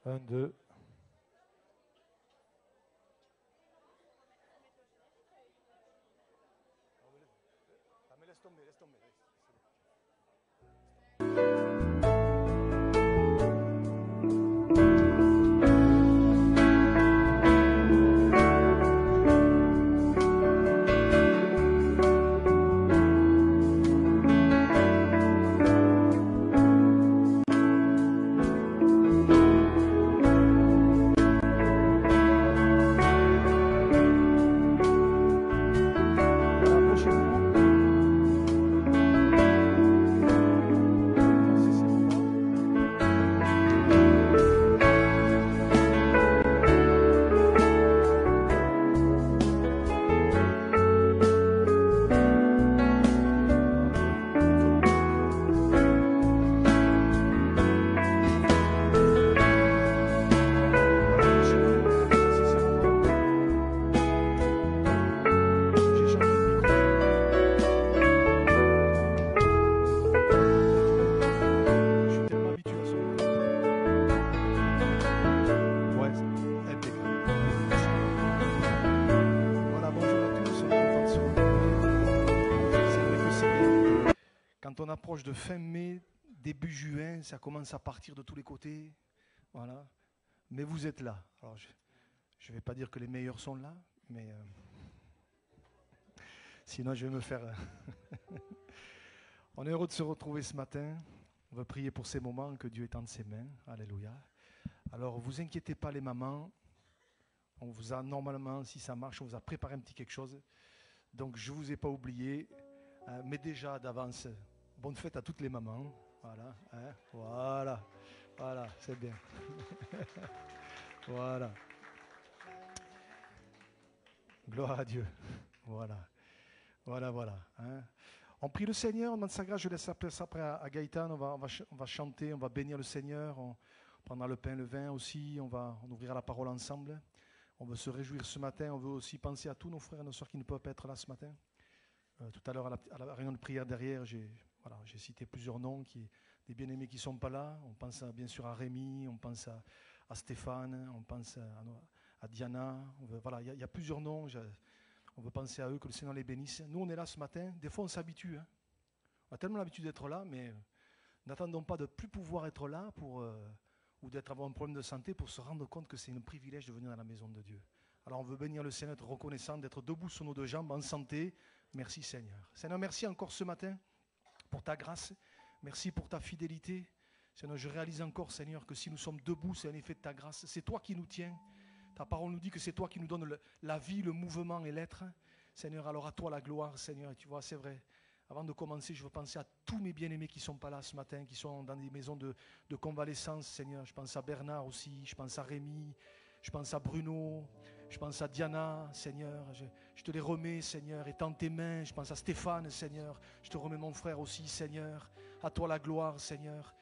Un, deux. Laisse tomber, laisse tomber. Quand on approche de fin mai, début juin, ça commence à partir de tous les côtés. Voilà. Mais vous êtes là. Alors, je ne vais pas dire que les meilleurs sont là, mais sinon je vais me faire... On est heureux de se retrouver ce matin. On va prier pour ces moments que Dieu étende ses mains. Alléluia. Alors, vous inquiétez pas les mamans. On vous a normalement, si ça marche, on vous a préparé un petit quelque chose. Donc, je ne vous ai pas oublié. Mais déjà, d'avance, bonne fête à toutes les mamans. Voilà, hein, voilà, c'est bien. Voilà. Gloire à Dieu. Voilà. Hein. On prie le Seigneur, on demande sa grâce. Je laisse ça après à Gaëtan. On va chanter, on va bénir le Seigneur. On prendra le pain, le vin aussi. On ouvrira la parole ensemble. On veut se réjouir ce matin. On veut aussi penser à tous nos frères et nos sœurs qui ne peuvent pas être là ce matin. Tout à l'heure, à la réunion de prière derrière, j'ai cité plusieurs noms, des bien-aimés qui ne sont pas là. On pense bien sûr à Rémi, on pense à Stéphane, on pense à Diana. Il y a plusieurs noms. On veut penser à eux, que le Seigneur les bénisse. Nous, on est là ce matin. Des fois, on s'habitue. Hein. On a tellement l'habitude d'être là, mais n'attendons pas de ne plus pouvoir être là ou avoir un problème de santé pour se rendre compte que c'est un privilège de venir dans la maison de Dieu. Alors, on veut bénir le Seigneur, être reconnaissant, d'être debout sur nos deux jambes, en santé. Merci Seigneur. Seigneur, merci encore ce matin pour ta grâce. Merci pour ta fidélité. Seigneur, je réalise encore, Seigneur, que si nous sommes debout, c'est un effet de ta grâce. C'est toi qui nous tiens. Ta parole nous dit que c'est toi qui nous donnes la vie, le mouvement et l'être. Seigneur, alors à toi la gloire, Seigneur. Et tu vois, c'est vrai. Avant de commencer, je veux penser à tous mes bien-aimés qui ne sont pas là ce matin, qui sont dans des maisons de convalescence, Seigneur. Je pense à Bernard aussi, je pense à Rémi, je pense à Bruno, je pense à Diana, Seigneur. Je te les remets, Seigneur, étends tes mains. Je pense à Stéphane, Seigneur. Je te remets mon frère aussi, Seigneur. À toi la gloire, Seigneur.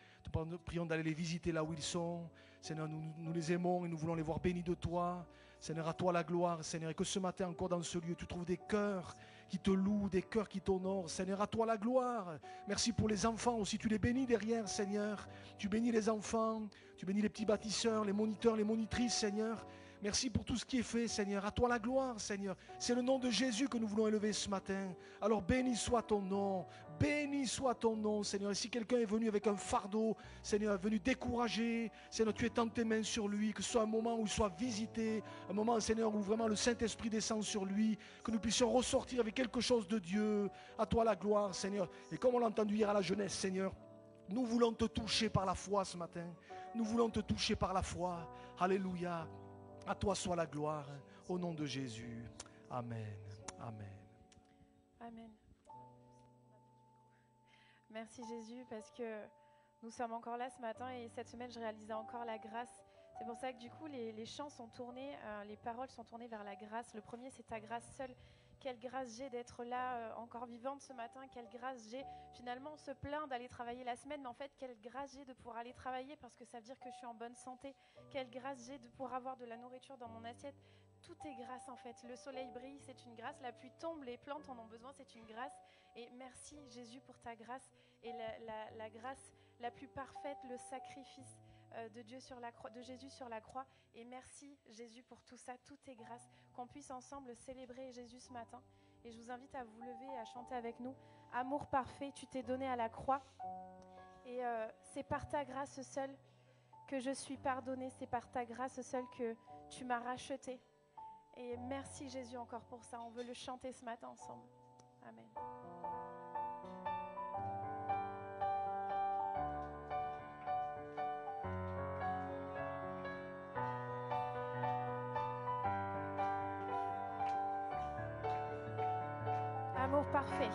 Nous prions d'aller les visiter là où ils sont. Seigneur, nous les aimons et nous voulons les voir bénis de toi. Seigneur, à toi la gloire, Seigneur. Et que ce matin encore dans ce lieu, tu trouves des cœurs qui te louent, des cœurs qui t'honorent. Seigneur, à toi la gloire. Merci pour les enfants aussi. Tu les bénis derrière, Seigneur. Tu bénis les enfants. Tu bénis les petits bâtisseurs, les moniteurs, les monitrices, Seigneur. Merci pour tout ce qui est fait, Seigneur. À toi la gloire, Seigneur. C'est le nom de Jésus que nous voulons élever ce matin. Alors béni soit ton nom. Béni soit ton nom, Seigneur. Et si quelqu'un est venu avec un fardeau, Seigneur, est venu découragé, Seigneur, tu étends tes mains sur lui, que ce soit un moment où il soit visité, un moment, Seigneur, où vraiment le Saint-Esprit descend sur lui, que nous puissions ressortir avec quelque chose de Dieu. À toi la gloire, Seigneur. Et comme on l'a entendu hier à la jeunesse, Seigneur, nous voulons te toucher par la foi ce matin. Nous voulons te toucher par la foi. Alléluia. À toi soit la gloire, au nom de Jésus. Amen. Amen. Amen. Merci Jésus, parce que nous sommes encore là ce matin et cette semaine je réalisais encore la grâce. C'est pour ça que du coup les chants sont tournés, les paroles sont tournées vers la grâce. Le premier, c'est ta grâce seule. Quelle grâce j'ai d'être là encore vivante ce matin. Quelle grâce j'ai. Finalement, on se plaint d'aller travailler la semaine, mais en fait, quelle grâce j'ai de pouvoir aller travailler parce que ça veut dire que je suis en bonne santé. Quelle grâce j'ai de pouvoir avoir de la nourriture dans mon assiette. Tout est grâce en fait. Le soleil brille, c'est une grâce. La pluie tombe, les plantes en ont besoin, c'est une grâce. Et merci Jésus pour ta grâce et la grâce la plus parfaite, le sacrifice de Dieu sur la croix, de Jésus sur la croix. Et merci Jésus pour tout ça, toutes tes grâces, qu'on puisse ensemble célébrer Jésus ce matin. Et je vous invite à vous lever et à chanter avec nous. Amour parfait, tu t'es donné à la croix. Et c'est par ta grâce seule que je suis pardonnée. C'est par ta grâce seule que tu m'as rachetée. Et merci Jésus encore pour ça. On veut le chanter ce matin ensemble. Amen. Amour parfait.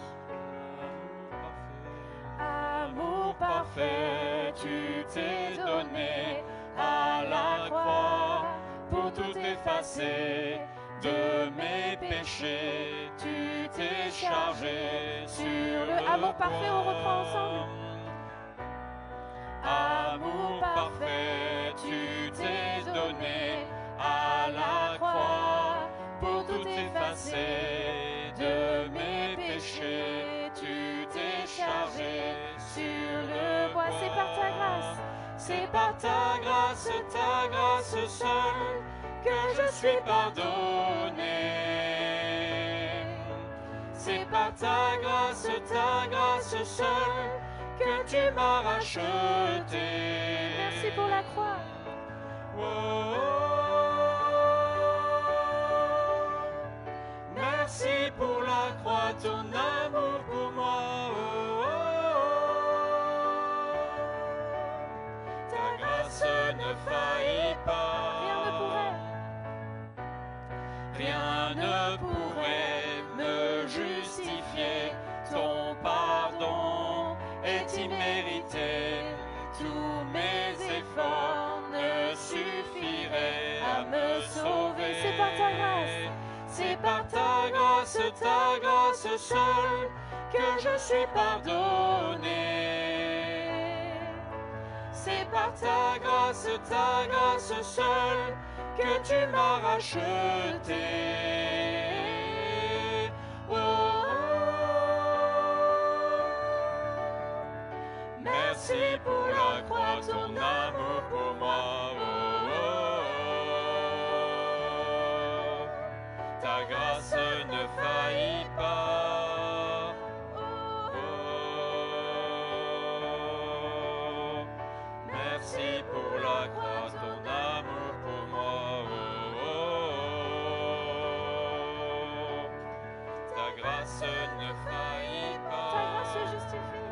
Amour parfait, tu t'es donné à la croix pour tout effacer de mes péchés. Tu t'es chargé sur le amour parfait, on reprend ensemble. Amour parfait, tu t'es donné à la croix pour tout effacer de mes péchés. Tu t'es chargé sur le bois. C'est par ta grâce. C'est par ta grâce seule que je suis pardonné. C'est par ta grâce seule que tu m'as racheté. Merci pour la croix. Oh, oh, oh. Merci pour la croix, ton amour pour moi. Oh, oh, oh. Ta grâce ne faillit pas. Rien ne pourrait me justifier. Ton pardon est immérité. Tous mes efforts ne suffiraient à me sauver. C'est par ta grâce. C'est par ta grâce seule que je suis pardonné. C'est par ta grâce seule que tu m'as racheté. Oh, oh, oh. Merci pour la croix, ton amour pour moi. Oh, oh, oh. Ta grâce ne faillit pas. Oh, oh. Merci pour la croix, ton amour pour moi. Oh, oh, oh. Ta grâce ne faillit pas. Ta grâce justifie.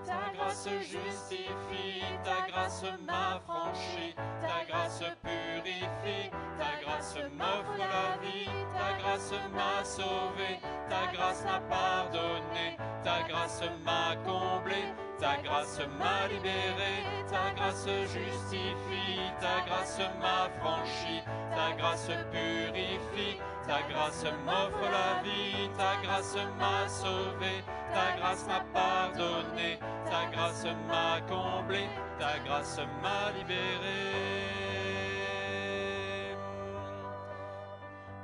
Ta grâce justifie, ta grâce m'affranchit, ta grâce purifie, ta grâce m'offre la vie, ta grâce m'a sauvé, ta grâce m'a pardonné, ta grâce m'a comblé, ta grâce m'a libéré, ta grâce justifie, ta grâce m'affranchit, ta grâce purifie, ta grâce m'offre la vie, ta grâce m'a sauvé, ta grâce m'a pardonné, ta grâce m'a comblé, ta grâce m'a libéré.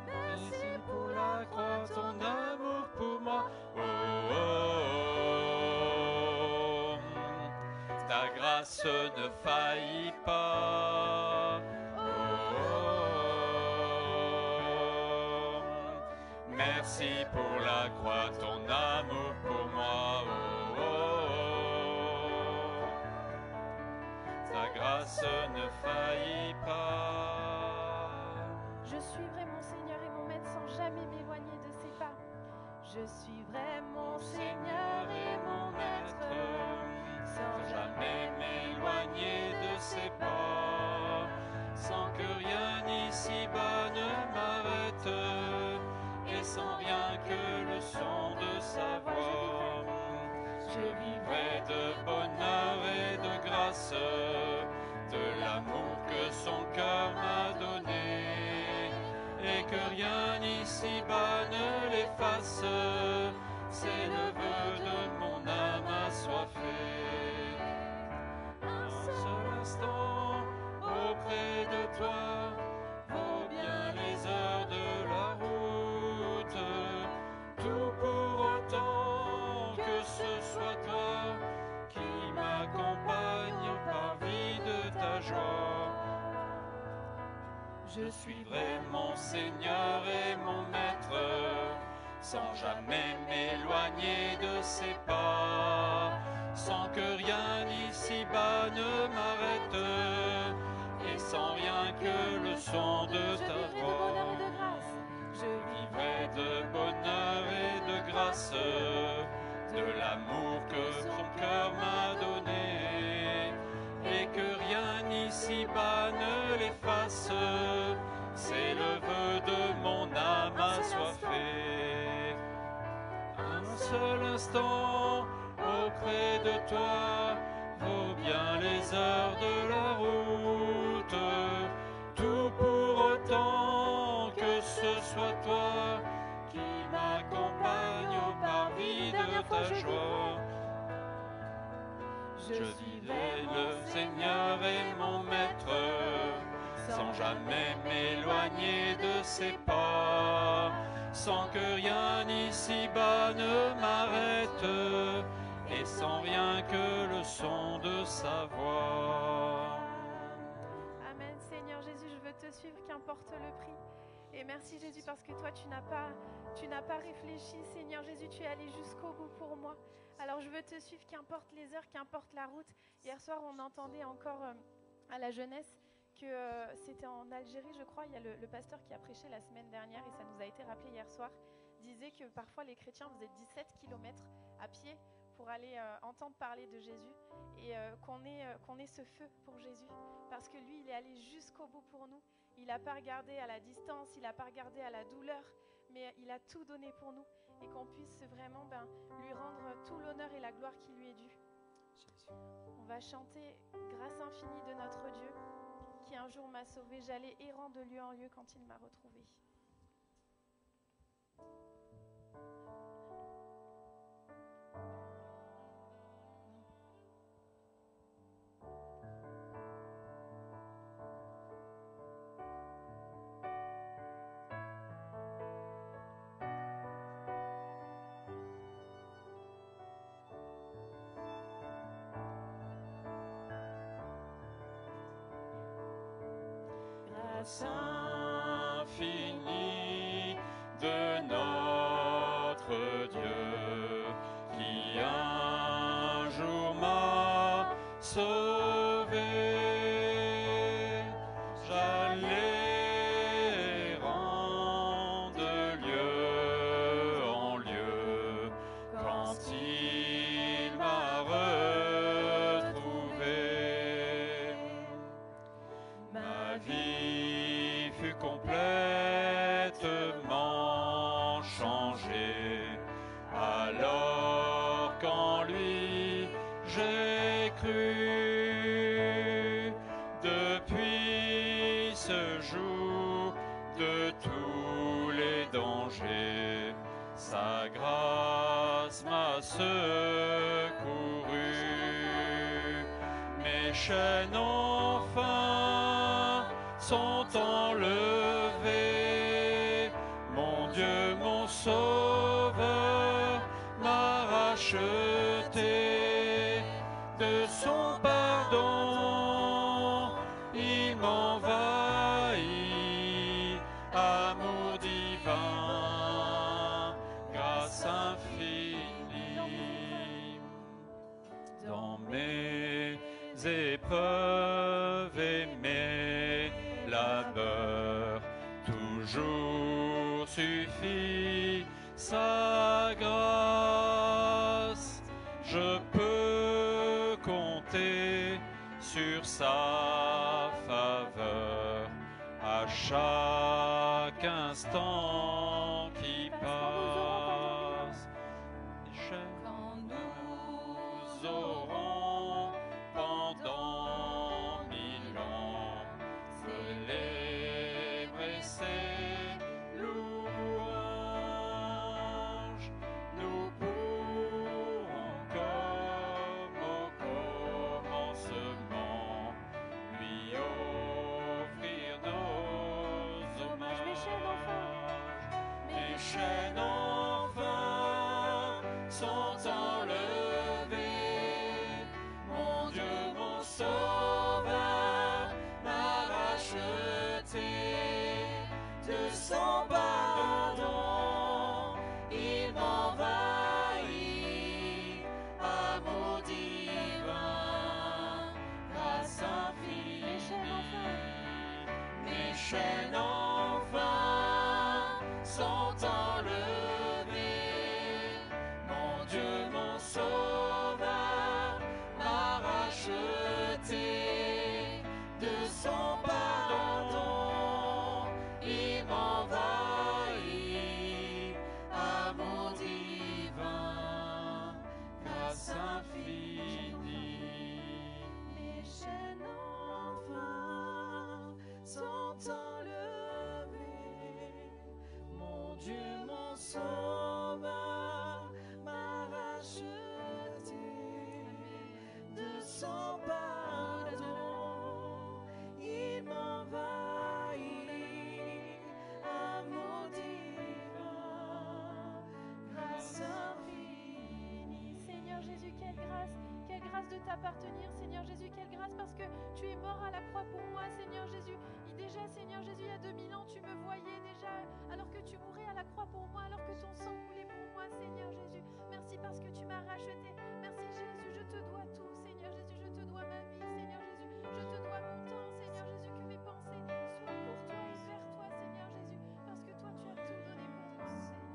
Merci pour la croix, ton amour pour moi. Oh, oh, oh. Ta grâce ne faillit pas. Oh, oh, oh. Merci pour la croix, ton amour pour moi. Oh, oh, oh. Ta grâce ne faillit pas. Je suivrai mon Seigneur et mon Maître sans jamais m'éloigner de ses pas. Je suivrai mon Seigneur et mon Maître sans jamais m'éloigner de ses pas, sans que rien ici-bas ne m'arrête, et sans rien que le son de sa voix. Je vivrai de bonheur et de grâce, de l'amour que son cœur m'a donné, et que rien ici-bas ne l'efface. C'est le vœu de mon âme assoiffée. Un seul instant auprès de toi vaut bien les heures de la route. Tout pour autant que ce soit toi qui m'accompagne par vie de Je suivrai mon Seigneur et mon Maître, sans jamais m'éloigner de ses pas, sans que rien ici-bas ne m'arrête, et sans rien que le son de ta voix. Je vivrai de bonheur et de grâce, de l'amour que son cœur m'a donné, et que rien ici-bas ne l'efface. C'est le vœu de mon âme assoiffée. Un seul instant auprès de toi vaut bien les heures de la route. Tout pour autant que ce soit toi qui m'accompagne au parvis de ta joie. Je suivrai le Seigneur et mon Maître, sans jamais m'éloigner de ses pas, sans que rien ici-bas ne m'arrête, et sans rien que le son de sa voix. Amen. Seigneur Jésus, je veux te suivre, qu'importe le prix. Et merci Jésus parce que toi, tu n'as pas réfléchi. Seigneur Jésus, tu es allé jusqu'au bout pour moi. Alors je veux te suivre, qu'importe les heures, qu'importe la route. Hier soir, on entendait encore à la jeunesse que c'était en Algérie, je crois. Il y a le pasteur qui a prêché la semaine dernière et ça nous a été rappelé hier soir. Disait que parfois les chrétiens faisaient 17 km à pied pour aller entendre parler de Jésus et qu'on ait ce feu pour Jésus. Parce que lui, il est allé jusqu'au bout pour nous. Il n'a pas regardé à la distance, il n'a pas regardé à la douleur, mais il a tout donné pour nous. Et qu'on puisse vraiment lui rendre tout l'honneur et la gloire qui lui est due. On va chanter « Grâce infinie de notre Dieu, qui un jour m'a sauvé. J'allais errant de lieu en lieu quand il m'a retrouvé. » Grâce infinie de notre Dieu, qui un jour m'a sauvé. J'allais errant de lieu en lieu quand il m'a retrouvé. Ma vie fut complètement changée, alors qu'en lui j'ai cru. Depuis ce jour de tous les dangers, sa grâce m'a secouru. Mes chaînes enfin sont enlevées. Mon Dieu, mon Sauveur, m'a racheté. De son pardon, il m'envahit. Amour divin, grâce infinie. Dans mes épreuves et mes labeurs, toujours suffit sa grâce. Je peux compter sur sa faveur à chaque instant qui passe. Quand nous aurons pendant 1000 ans célébré ses louanges, nous pourrons comme au commencement lui offrir nos hommages. Mes chaînes enfin sont enlevées. Mon Dieu, mon Sauveur, m'a racheté. chaînes enfin sont enlevées. Mon Dieu, mon Sauveur, m'a racheté de son pardon. Il m'envahit, amour divin, grâce infinie. Mes chaînes enfin sont enlevées. Mon Dieu, mon Sauveur, m'a racheté de son pardon. Il m'envahit, amour divin, grâce infinie. Seigneur Jésus, quelle grâce de t'appartenir, Seigneur Jésus, quelle grâce parce que tu es mort à la croix pour moi, Seigneur Jésus. Et déjà, Seigneur Jésus, il y a 2000 ans, tu me voyais déjà, alors que tu mourais à la croix pour moi, alors que ton sang coulait pour moi, Seigneur Jésus. Merci parce que tu m'as racheté. Merci Jésus, je te dois tout, Seigneur Jésus, je te dois ma vie, Seigneur Jésus. Je te dois mon temps, Seigneur Jésus, que mes pensées soient pour toi et vers toi, Seigneur Jésus, parce que toi, tu as tout donné pour moi, Seigneur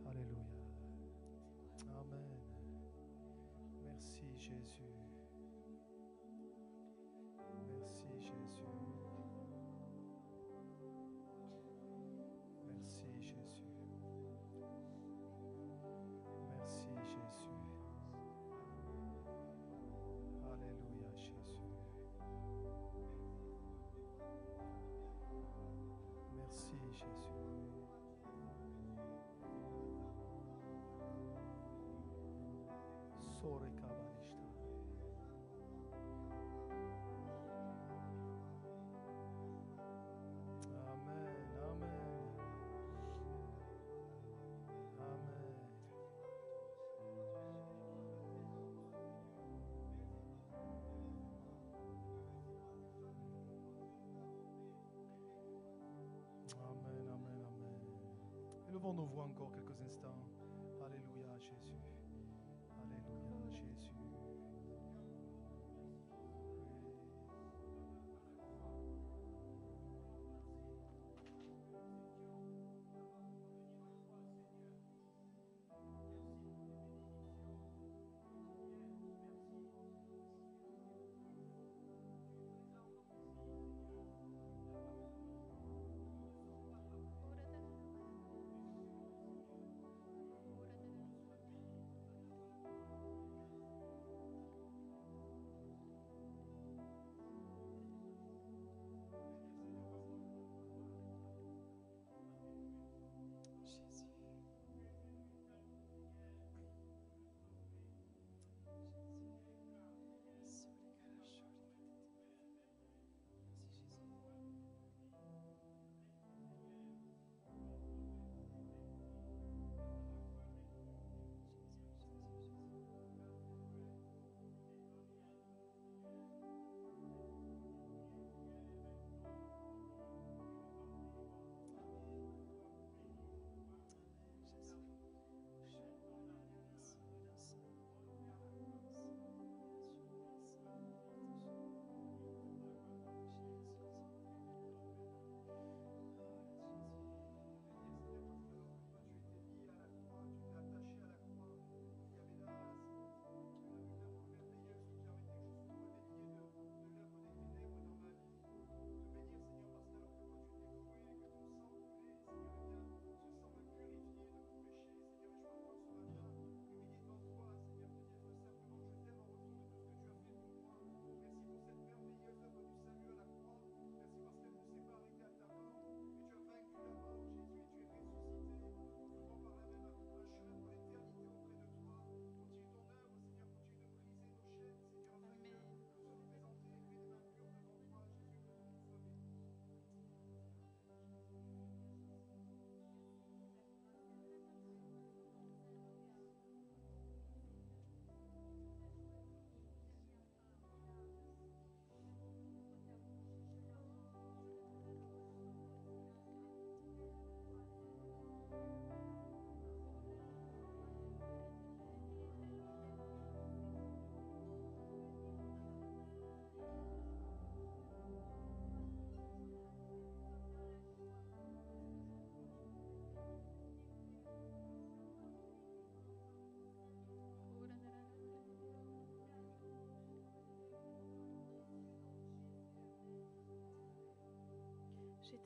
Alléluia. Amen. Merci Jésus. Merci Jésus. Merci Jésus. Merci Jésus. Alléluia Jésus. Merci Jésus. Sore kabalishta. Amen, amen. Amen. Amen, amen, amen. Élevons nos voix encore quelques instants. Alléluia Jésus. Alléluia Jésus.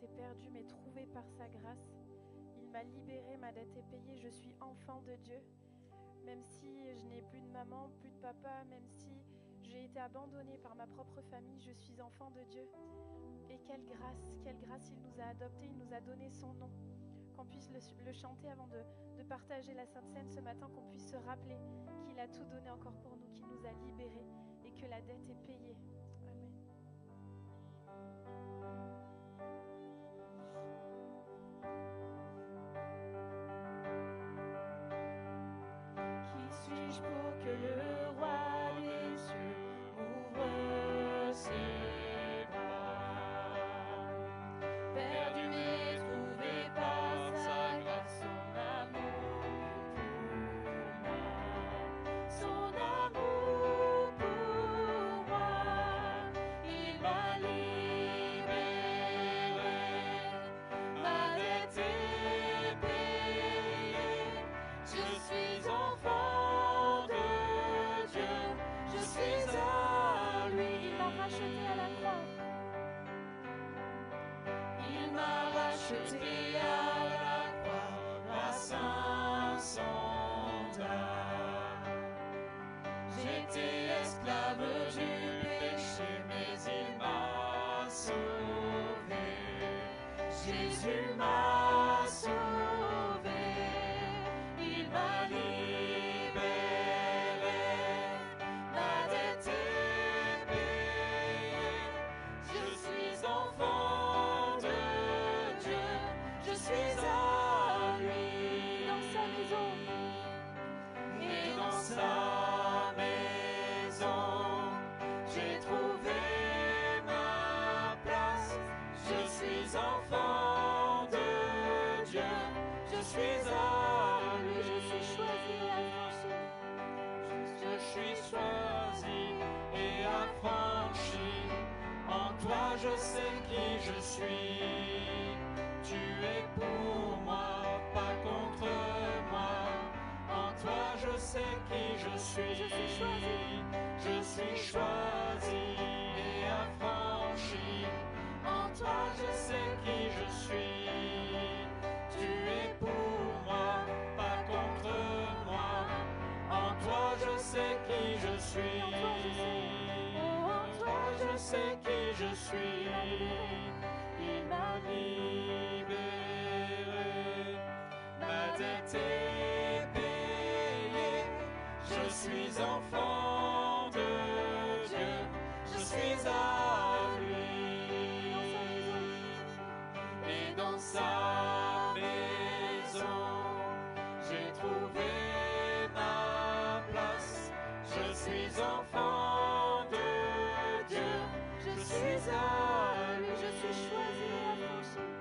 été perdu, mais trouvé par sa grâce. Il m'a libéré, ma dette est payée, je suis enfant de Dieu. Même si je n'ai plus de maman, plus de papa, même si j'ai été abandonnée par ma propre famille, je suis enfant de Dieu. Et quelle grâce il nous a adoptés, il nous a donné son nom. Qu'on puisse le chanter avant de partager la Sainte Seine ce matin, qu'on puisse se rappeler qu'il a tout donné encore pour nous, qu'il nous a libérés et que la dette est payée. Amen. Qui suis-je pour que le roi des cieux m'ouvre ses bras? Perdu mais trouvé par sa grâce, son amour pour moi. Son amour pour moi, il m'a libéré. Ma dette est payée. Je suis enfant de Dieu, je suis à lui. Il m'a racheté à la croix. Il m'a racheté à la croix à 500 dollars. J'étais esclave du péché, mais il m'a sauvé. Jésus m'a sauvé. Il m'a libéré. Ma dette est payée. Je suis enfant de Dieu, je suis à lui. Dans sa maison, Et dans sa maison, j'ai trouvé ma place. Je suis enfant de Dieu, je suis à lui. je suis choisi et affranchi. Je suis choisi et affranchi. En toi je sais qui je suis. Tu es pour moi, pas contre moi. En toi je sais qui je suis. Je suis choisi. Je suis choisi et affranchi. En toi je sais qui je suis. Tu es pour moi, pas contre moi. En toi je sais qui je suis. En toi je sais qui je suis. Il m'a libéré. Ma dette est payée. Je suis enfant de Dieu. Je suis à lui. Et dans sa maison, j'ai trouvé ma place. Je suis enfant de Dieu. Je suis à lui. Je suis choisi et affranchi.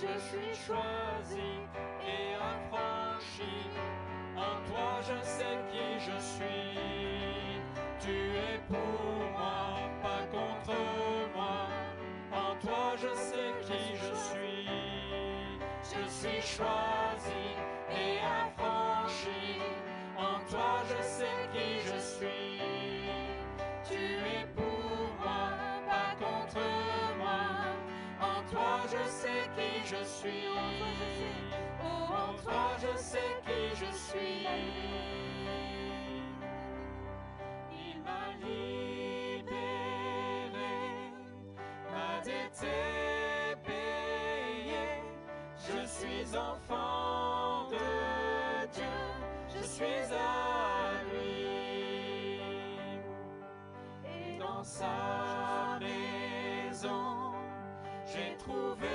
Je suis choisi et affranchi. En toi je sais qui je suis. Tu es pour moi, pas contre moi. En toi je sais qui je suis. Je suis choisi et affranchi. En toi je sais qui je suis. Tu es pour moi, pas contre moi. En toi je sais qui je suis. Oh, en toi je sais qui je suis. Il m'a libéré. Ma dette est payée. Je suis enfant de Dieu. Je suis à lui. Et dans sa maison, j'ai trouvé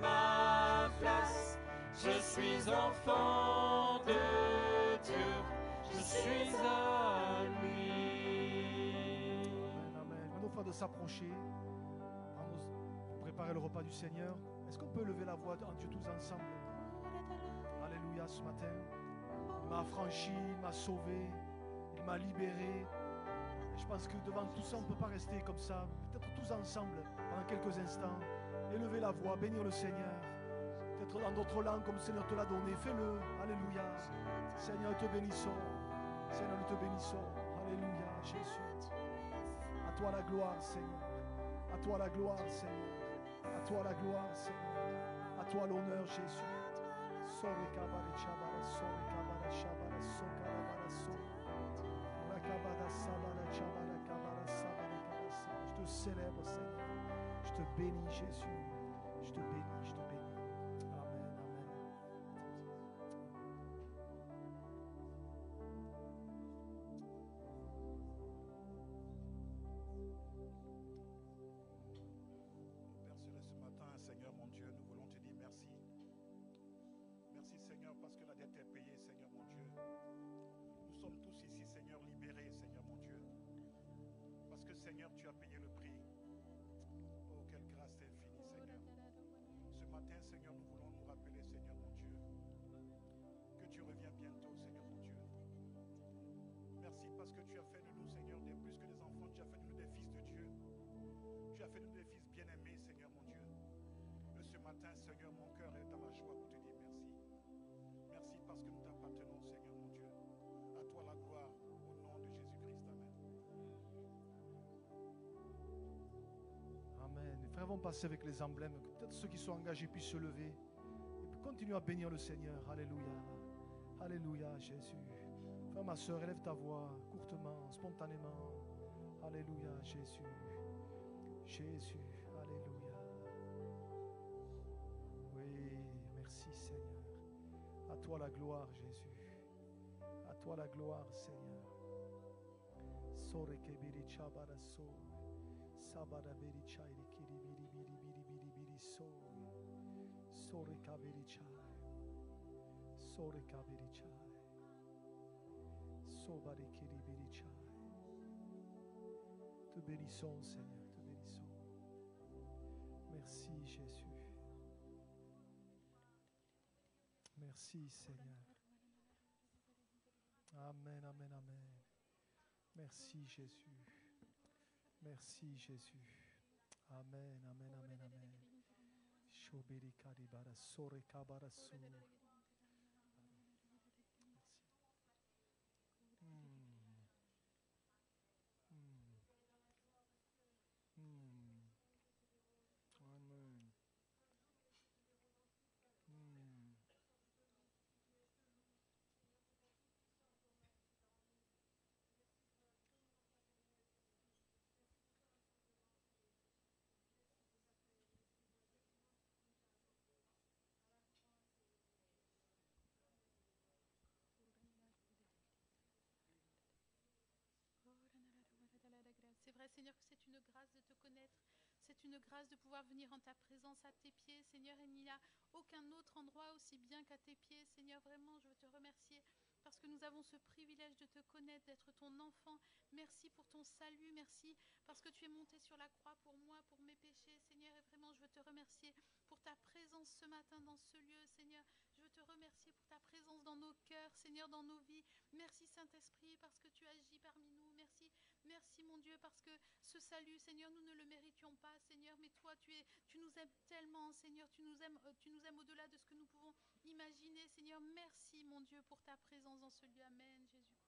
ma place. Je suis enfant de Dieu. Je suis à lui. Amen, amen. Maintenant, frère, de s'approcher pour préparer le repas du Seigneur. Est-ce qu'on peut lever la voix en Dieu tous ensemble? Alléluia ce matin. Il m'a affranchi, il m'a sauvé, il m'a libéré. Et je pense que devant tout ça, on ne peut pas rester comme ça. Peut-être tous ensemble, pendant quelques instants. Élever la voix, bénir le Seigneur. Peut-être dans d'autres langues comme le Seigneur te l'a donné. Fais-le. Alléluia. Seigneur, nous te bénissons. Seigneur, nous te bénissons. Alléluia, Jésus. À toi la gloire, Seigneur. À toi la gloire, Seigneur. À toi la gloire, Seigneur. À toi l'honneur, Jésus. Sore kabara chabara, sore kabara chabara, sokara bara so. La kabara sabara chabara kabara sabara kabara sa. Je te célèbre, Seigneur. Je te bénis, Jésus. Je te bénis, je te bénis. Amen, amen. Père céleste, ce matin, Seigneur mon Dieu, nous voulons te dire merci. Merci, Seigneur, parce que la dette est payée, Seigneur mon Dieu. Nous sommes tous ici, Seigneur, libérés, Seigneur mon Dieu. Parce que, Seigneur, tu as payé le prix. Oh, quelle grâce infinie, Seigneur. Ce matin, Seigneur, nous voulons nous rappeler, Seigneur mon Dieu, que tu reviens bientôt, Seigneur mon Dieu. Merci parce que tu as fait de nous, Seigneur, des plus que des enfants, tu as fait de nous des fils de Dieu. Tu as fait de nous des fils bien-aimés, Seigneur mon Dieu. Et ce matin, Seigneur, mon cœur est dans la joie pour te dire merci. Merci parce que nous t'appartenons, Seigneur mon Dieu. À toi la gloire, au nom de Jésus-Christ. Amen. Amen. Les frères vont passer avec les emblèmes. Que peut-être ceux qui sont engagés puissent se lever. Et puis continuer à bénir le Seigneur. Alléluia. Alléluia, Jésus. Frère, ma soeur, élève ta voix courtement, spontanément. Alléluia, Jésus. Jésus. Alléluia. Oui, merci, Seigneur. À toi la gloire, Jésus. À toi la gloire, Seigneur. Sore kebiri chabaraso. Sabara beri chairi kiri biri biri biri biri biri so. Sore kabiri chai. Sore kabiri chai. Sobari kiri biri chai. Te bénissons, Seigneur, te bénissons. Merci, Jésus. Merci, Seigneur. Amen, amen, amen. Merci, Jésus. Merci, Jésus. Amen, amen, amen, amen. Shobiri karibara sore kabara so. Merci. Amen. C'est vrai, Seigneur, que c'est une grâce de te connaître. C'est une grâce de pouvoir venir en ta présence à tes pieds, Seigneur. Et il n'y a aucun autre endroit aussi bien qu'à tes pieds, Seigneur. Vraiment, je veux te remercier parce que nous avons ce privilège de te connaître, d'être ton enfant. Merci pour ton salut. Merci parce que tu es monté sur la croix pour moi, pour mes péchés, Seigneur. Et vraiment, je veux te remercier pour ta présence ce matin dans ce lieu, Seigneur. Je veux te remercier pour ta présence dans nos cœurs, Seigneur, dans nos vies. Merci, Saint-Esprit, parce que tu agis parmi nous. Merci, merci, mon Dieu, parce que ce salut, Seigneur, nous ne le méritions pas, Seigneur, mais toi, tu nous aimes tellement, Seigneur, tu nous aimes au-delà de ce que nous pouvons imaginer, Seigneur. Merci, mon Dieu, pour ta présence dans ce lieu. Amen, Jésus.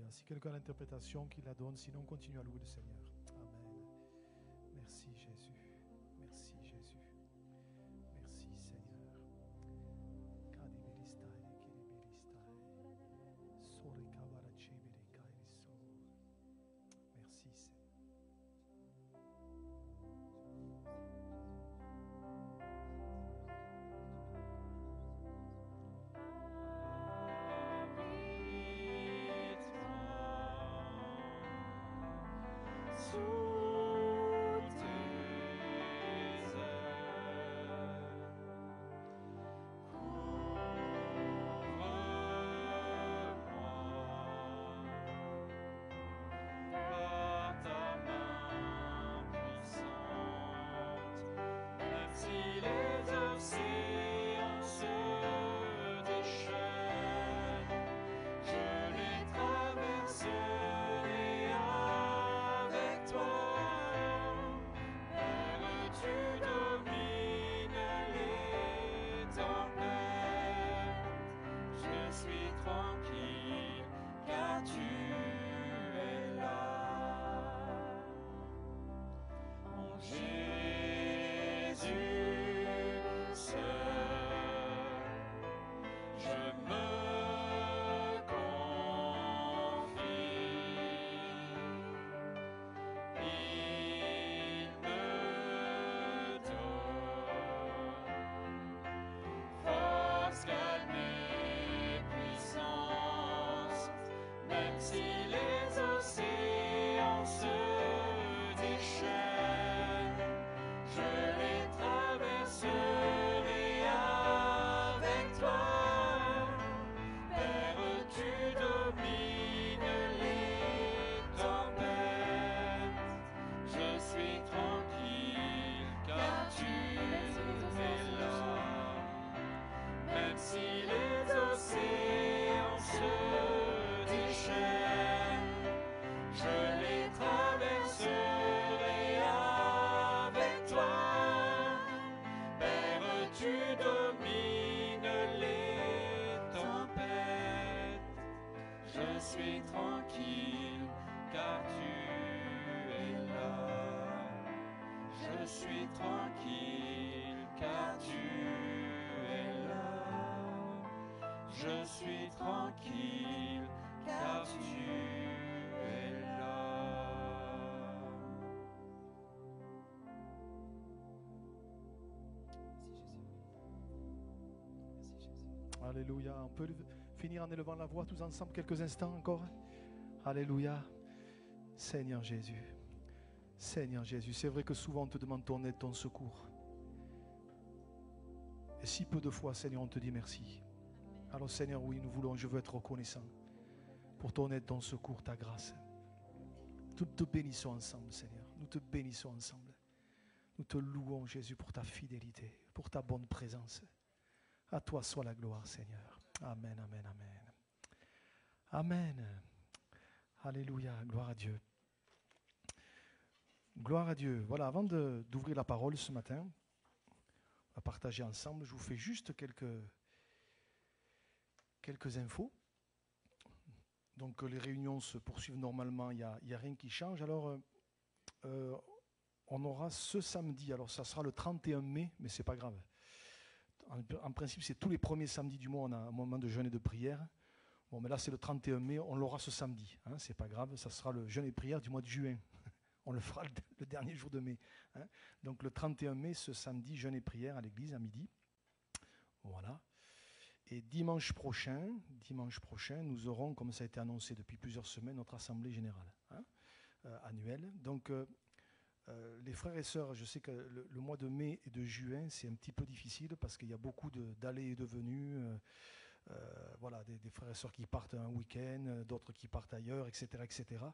Alléluia. Si quelqu'un a l'interprétation, qu'il la donne. Sinon, continue à louer le Seigneur. Amen. Merci Jésus. Merci Jésus. Merci Seigneur. Merci Seigneur. Je suis tranquille, car tu es là. Alléluia. On peut finir en élevant la voix tous ensemble quelques instants encore. Alléluia. Seigneur Jésus. Seigneur Jésus. C'est vrai que souvent on te demande ton aide, ton secours. Et si peu de fois, Seigneur, on te dit merci. Alors Seigneur, oui, nous voulons, je veux être reconnaissant pour ton aide, ton secours, ta grâce. Nous te bénissons ensemble, Seigneur. Nous te bénissons ensemble. Nous te louons, Jésus, pour ta fidélité, pour ta bonne présence. À toi soit la gloire, Seigneur. Amen, amen, amen. Amen. Alléluia, gloire à Dieu. Gloire à Dieu. Voilà, avant d'ouvrir la parole ce matin, on va partager ensemble. Je vous fais juste quelques infos. Donc les réunions se poursuivent normalement, il n'y a rien qui change. Alors on aura ce samedi, alors ça sera le 31 mai, mais c'est pas grave. En principe, c'est tous les premiers samedis du mois, on a un moment de jeûne et de prière. Bon, mais là c'est le 31 mai, on l'aura ce samedi, hein, c'est pas grave, ça sera le jeûne et prière du mois de juin. On le fera le dernier jour de mai. Hein. Donc le 31 mai, ce samedi, jeûne et prière à l'église à midi. Voilà. Et dimanche prochain, nous aurons, comme ça a été annoncé depuis plusieurs semaines, notre assemblée générale annuelle. Donc les frères et sœurs, je sais que le mois de mai et de juin, c'est un petit peu difficile parce qu'il y a beaucoup d'allées et de venues. Voilà, des frères et sœurs qui partent un week-end, d'autres qui partent ailleurs, etc., etc.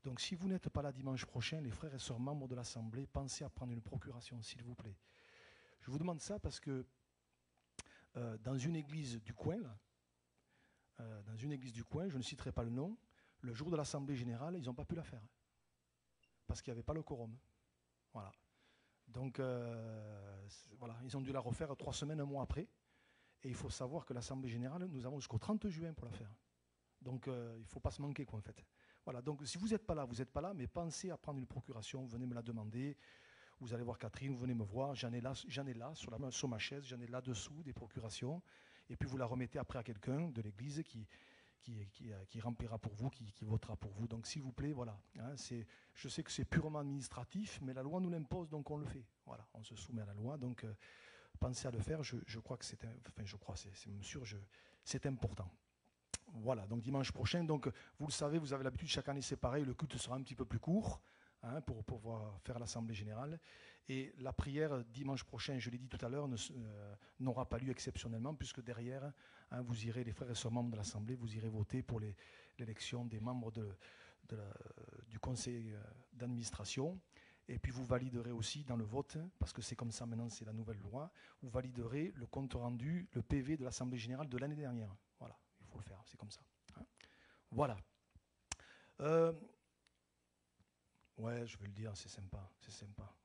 Donc si vous n'êtes pas là dimanche prochain, les frères et sœurs membres de l'Assemblée, pensez à prendre une procuration, s'il vous plaît. Je vous demande ça parce que dans une église du coin, je ne citerai pas le nom, le jour de l'Assemblée générale, ils n'ont pas pu la faire. Parce qu'il n'y avait pas le quorum. Voilà. Donc, voilà, ils ont dû la refaire 3 semaines, un mois après. Et il faut savoir que l'Assemblée générale, nous avons jusqu'au 30 juin pour la faire. Donc il ne faut pas se manquer, quoi, en fait. Voilà, donc si vous n'êtes pas là, vous n'êtes pas là, mais pensez à prendre une procuration, venez me la demander. Vous allez voir Catherine, vous venez me voir, j'en ai là sur ma chaise, j'en ai là-dessous des procurations. Et puis vous la remettez après à quelqu'un de l'église qui remplira pour vous, qui votera pour vous. Donc s'il vous plaît, voilà. Hein, je sais que c'est purement administratif, mais la loi nous l'impose, donc on le fait. Voilà, on se soumet à la loi, donc pensez à le faire. Je crois que c'est même sûr, c'est important. Voilà, donc dimanche prochain, donc vous le savez, vous avez l'habitude, chaque année c'est pareil, le culte sera un petit peu plus court. Hein, pour pouvoir faire l'assemblée générale. Et la prière dimanche prochain, je l'ai dit tout à l'heure, n'aura pas lieu exceptionnellement, puisque derrière, hein, vous irez, les frères et sœurs membres de l'assemblée, vous irez voter pour l'élection des membres du conseil d'administration. Et puis vous validerez aussi dans le vote, parce que c'est comme ça maintenant, c'est la nouvelle loi, vous validerez le compte rendu, le PV de l'assemblée générale de l'année dernière. Voilà, il faut le faire, c'est comme ça. Hein. Voilà. Ouais, je vais le dire, c'est sympa,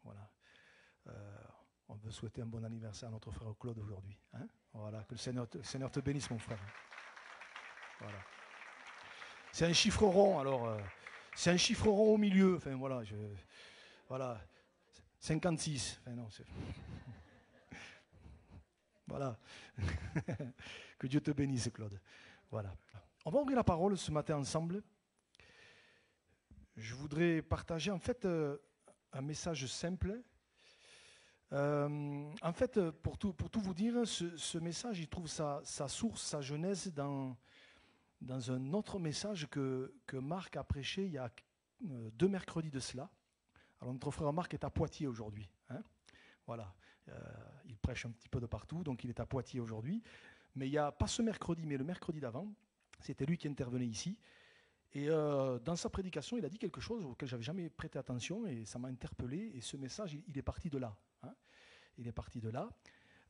voilà. On veut souhaiter un bon anniversaire à notre frère Claude aujourd'hui. Hein, voilà, que le Seigneur te bénisse, mon frère. Voilà. C'est un chiffre rond, alors, c'est un chiffre rond au milieu, enfin voilà, voilà, 56, enfin non, c'est... Voilà. Que Dieu te bénisse, Claude. Voilà. On va ouvrir la parole ce matin ensemble. Je voudrais partager en fait un message simple. En fait, pour tout vous dire, ce message, il trouve sa source, sa genèse dans un autre message que Marc a prêché il y a 2 mercredis de cela. Alors notre frère Marc est à Poitiers aujourd'hui. Hein, voilà, il prêche un petit peu de partout, donc il est à Poitiers aujourd'hui. Mais il n'y a pas ce mercredi, mais le mercredi d'avant, c'était lui qui intervenait ici. Et dans sa prédication, il a dit quelque chose auquel je n'avais jamais prêté attention et ça m'a interpellé. Et ce message, il est parti de là. Hein. Il est parti de là.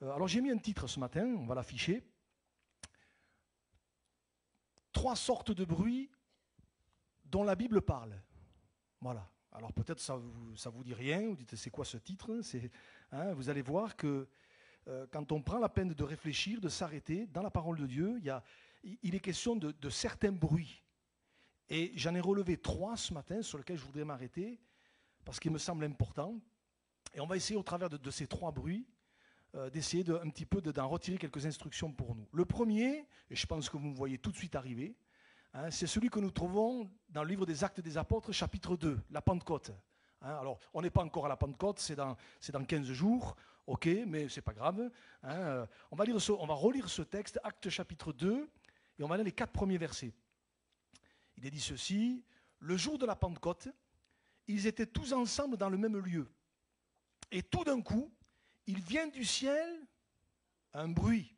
Alors j'ai mis un titre ce matin, on va l'afficher. 3 sortes de bruits dont la Bible parle. Voilà. Alors peut-être ça vous dit rien, vous dites c'est quoi ce titre, hein, vous allez voir que quand on prend la peine de réfléchir, de s'arrêter, dans la parole de Dieu, il est question de certains bruits. Et j'en ai relevé 3 ce matin sur lesquels je voudrais m'arrêter parce qu'ils me semblent importants. Et on va essayer au travers de ces 3 bruits d'essayer un petit peu d'en retirer quelques instructions pour nous. Le premier, et je pense que vous me voyez tout de suite arriver, hein, c'est celui que nous trouvons dans le livre des Actes des Apôtres, chapitre 2, la Pentecôte. Hein, alors, on n'est pas encore à la Pentecôte, c'est dans 15 jours, ok, mais c'est pas grave. Hein, on va relire ce texte, Actes chapitre 2, et on va lire les 4 premiers versets. Il est dit ceci, le jour de la Pentecôte, ils étaient tous ensemble dans le même lieu. Et tout d'un coup, il vient du ciel un bruit,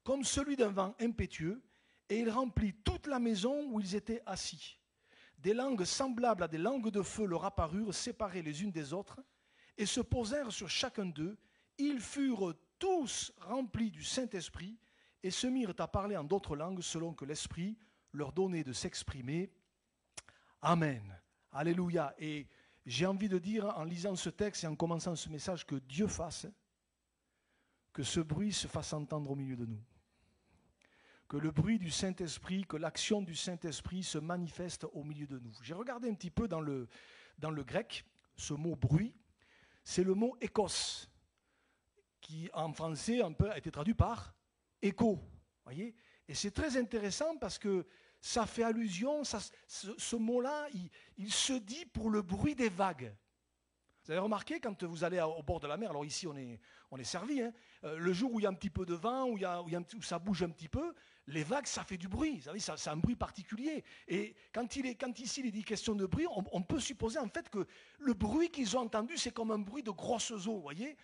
comme celui d'un vent impétueux, et il remplit toute la maison où ils étaient assis. Des langues semblables à des langues de feu leur apparurent, séparées les unes des autres, et se posèrent sur chacun d'eux. Ils furent tous remplis du Saint-Esprit, et se mirent à parler en d'autres langues, selon que l'Esprit leur donnait de s'exprimer. Amen. Alléluia. Et j'ai envie de dire, en lisant ce texte et en commençant ce message, que Dieu fasse que ce bruit se fasse entendre au milieu de nous. Que le bruit du Saint-Esprit, que l'action du Saint-Esprit se manifeste au milieu de nous. J'ai regardé un petit peu dans le grec, ce mot bruit, c'est le mot ékos, qui en français a été traduit par écho. Voyez ? Et c'est très intéressant parce que ça fait allusion, ce mot-là, il se dit pour le bruit des vagues. Vous avez remarqué quand vous allez au bord de la mer, alors ici on est servi, hein, le jour où il y a un petit peu de vent, où ça bouge un petit peu, les vagues ça fait du bruit, vous savez, c'est un bruit particulier. Et quand ici il est dit question de bruit, on peut supposer en fait que le bruit qu'ils ont entendu c'est comme un bruit de grosses eaux, vous voyez,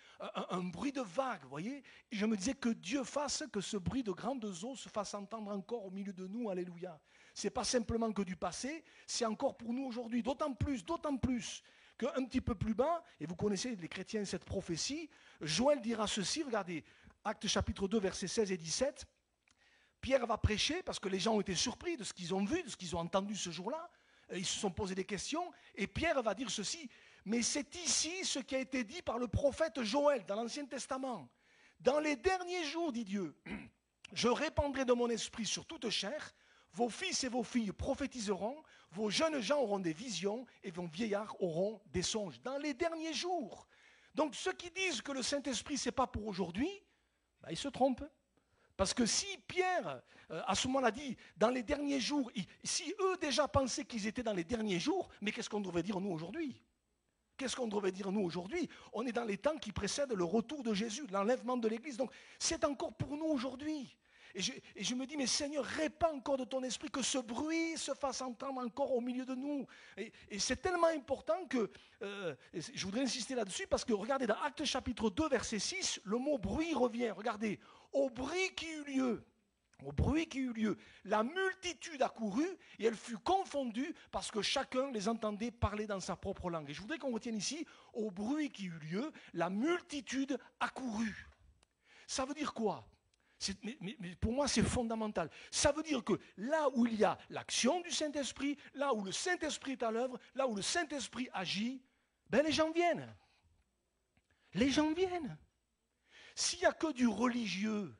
un bruit de vagues, vous voyez. Et je me disais que Dieu fasse que ce bruit de grandes eaux se fasse entendre encore au milieu de nous, alléluia. C'est pas simplement que du passé, c'est encore pour nous aujourd'hui, d'autant plus qu'un petit peu plus bas, et vous connaissez les chrétiens cette prophétie, Joël dira ceci, regardez, Actes chapitre 2, versets 16 et 17, Pierre va prêcher parce que les gens ont été surpris de ce qu'ils ont vu, de ce qu'ils ont entendu ce jour-là, ils se sont posé des questions, et Pierre va dire ceci, mais c'est ici ce qui a été dit par le prophète Joël dans l'Ancien Testament. Dans les derniers jours, dit Dieu, je répandrai de mon esprit sur toute chair, vos fils et vos filles prophétiseront, vos jeunes gens auront des visions et vos vieillards auront des songes. Dans les derniers jours. Donc ceux qui disent que le Saint-Esprit, ce n'est pas pour aujourd'hui, ils se trompent. Parce que si Pierre, à ce moment-là, dit, dans les derniers jours, si eux déjà pensaient qu'ils étaient dans les derniers jours, mais qu'est-ce qu'on devrait dire nous aujourd'hui ? Qu'est-ce qu'on devrait dire nous aujourd'hui ? On est dans les temps qui précèdent le retour de Jésus, l'enlèvement de l'Église. Donc c'est encore pour nous aujourd'hui. Et je me dis, mais Seigneur, répands encore de ton esprit, que ce bruit se fasse entendre encore au milieu de nous. Et c'est tellement important que, je voudrais insister là-dessus, parce que regardez, dans Actes chapitre 2, verset 6, le mot bruit revient. Regardez, au bruit qui eut lieu, la multitude accourut et elle fut confondue parce que chacun les entendait parler dans sa propre langue. Et je voudrais qu'on retienne ici, au bruit qui eut lieu, la multitude accourut. Ça veut dire quoi ? Mais pour moi, c'est fondamental. Ça veut dire que là où il y a l'action du Saint-Esprit, là où le Saint-Esprit est à l'œuvre, là où le Saint-Esprit agit, les gens viennent. Les gens viennent. S'il n'y a que du religieux,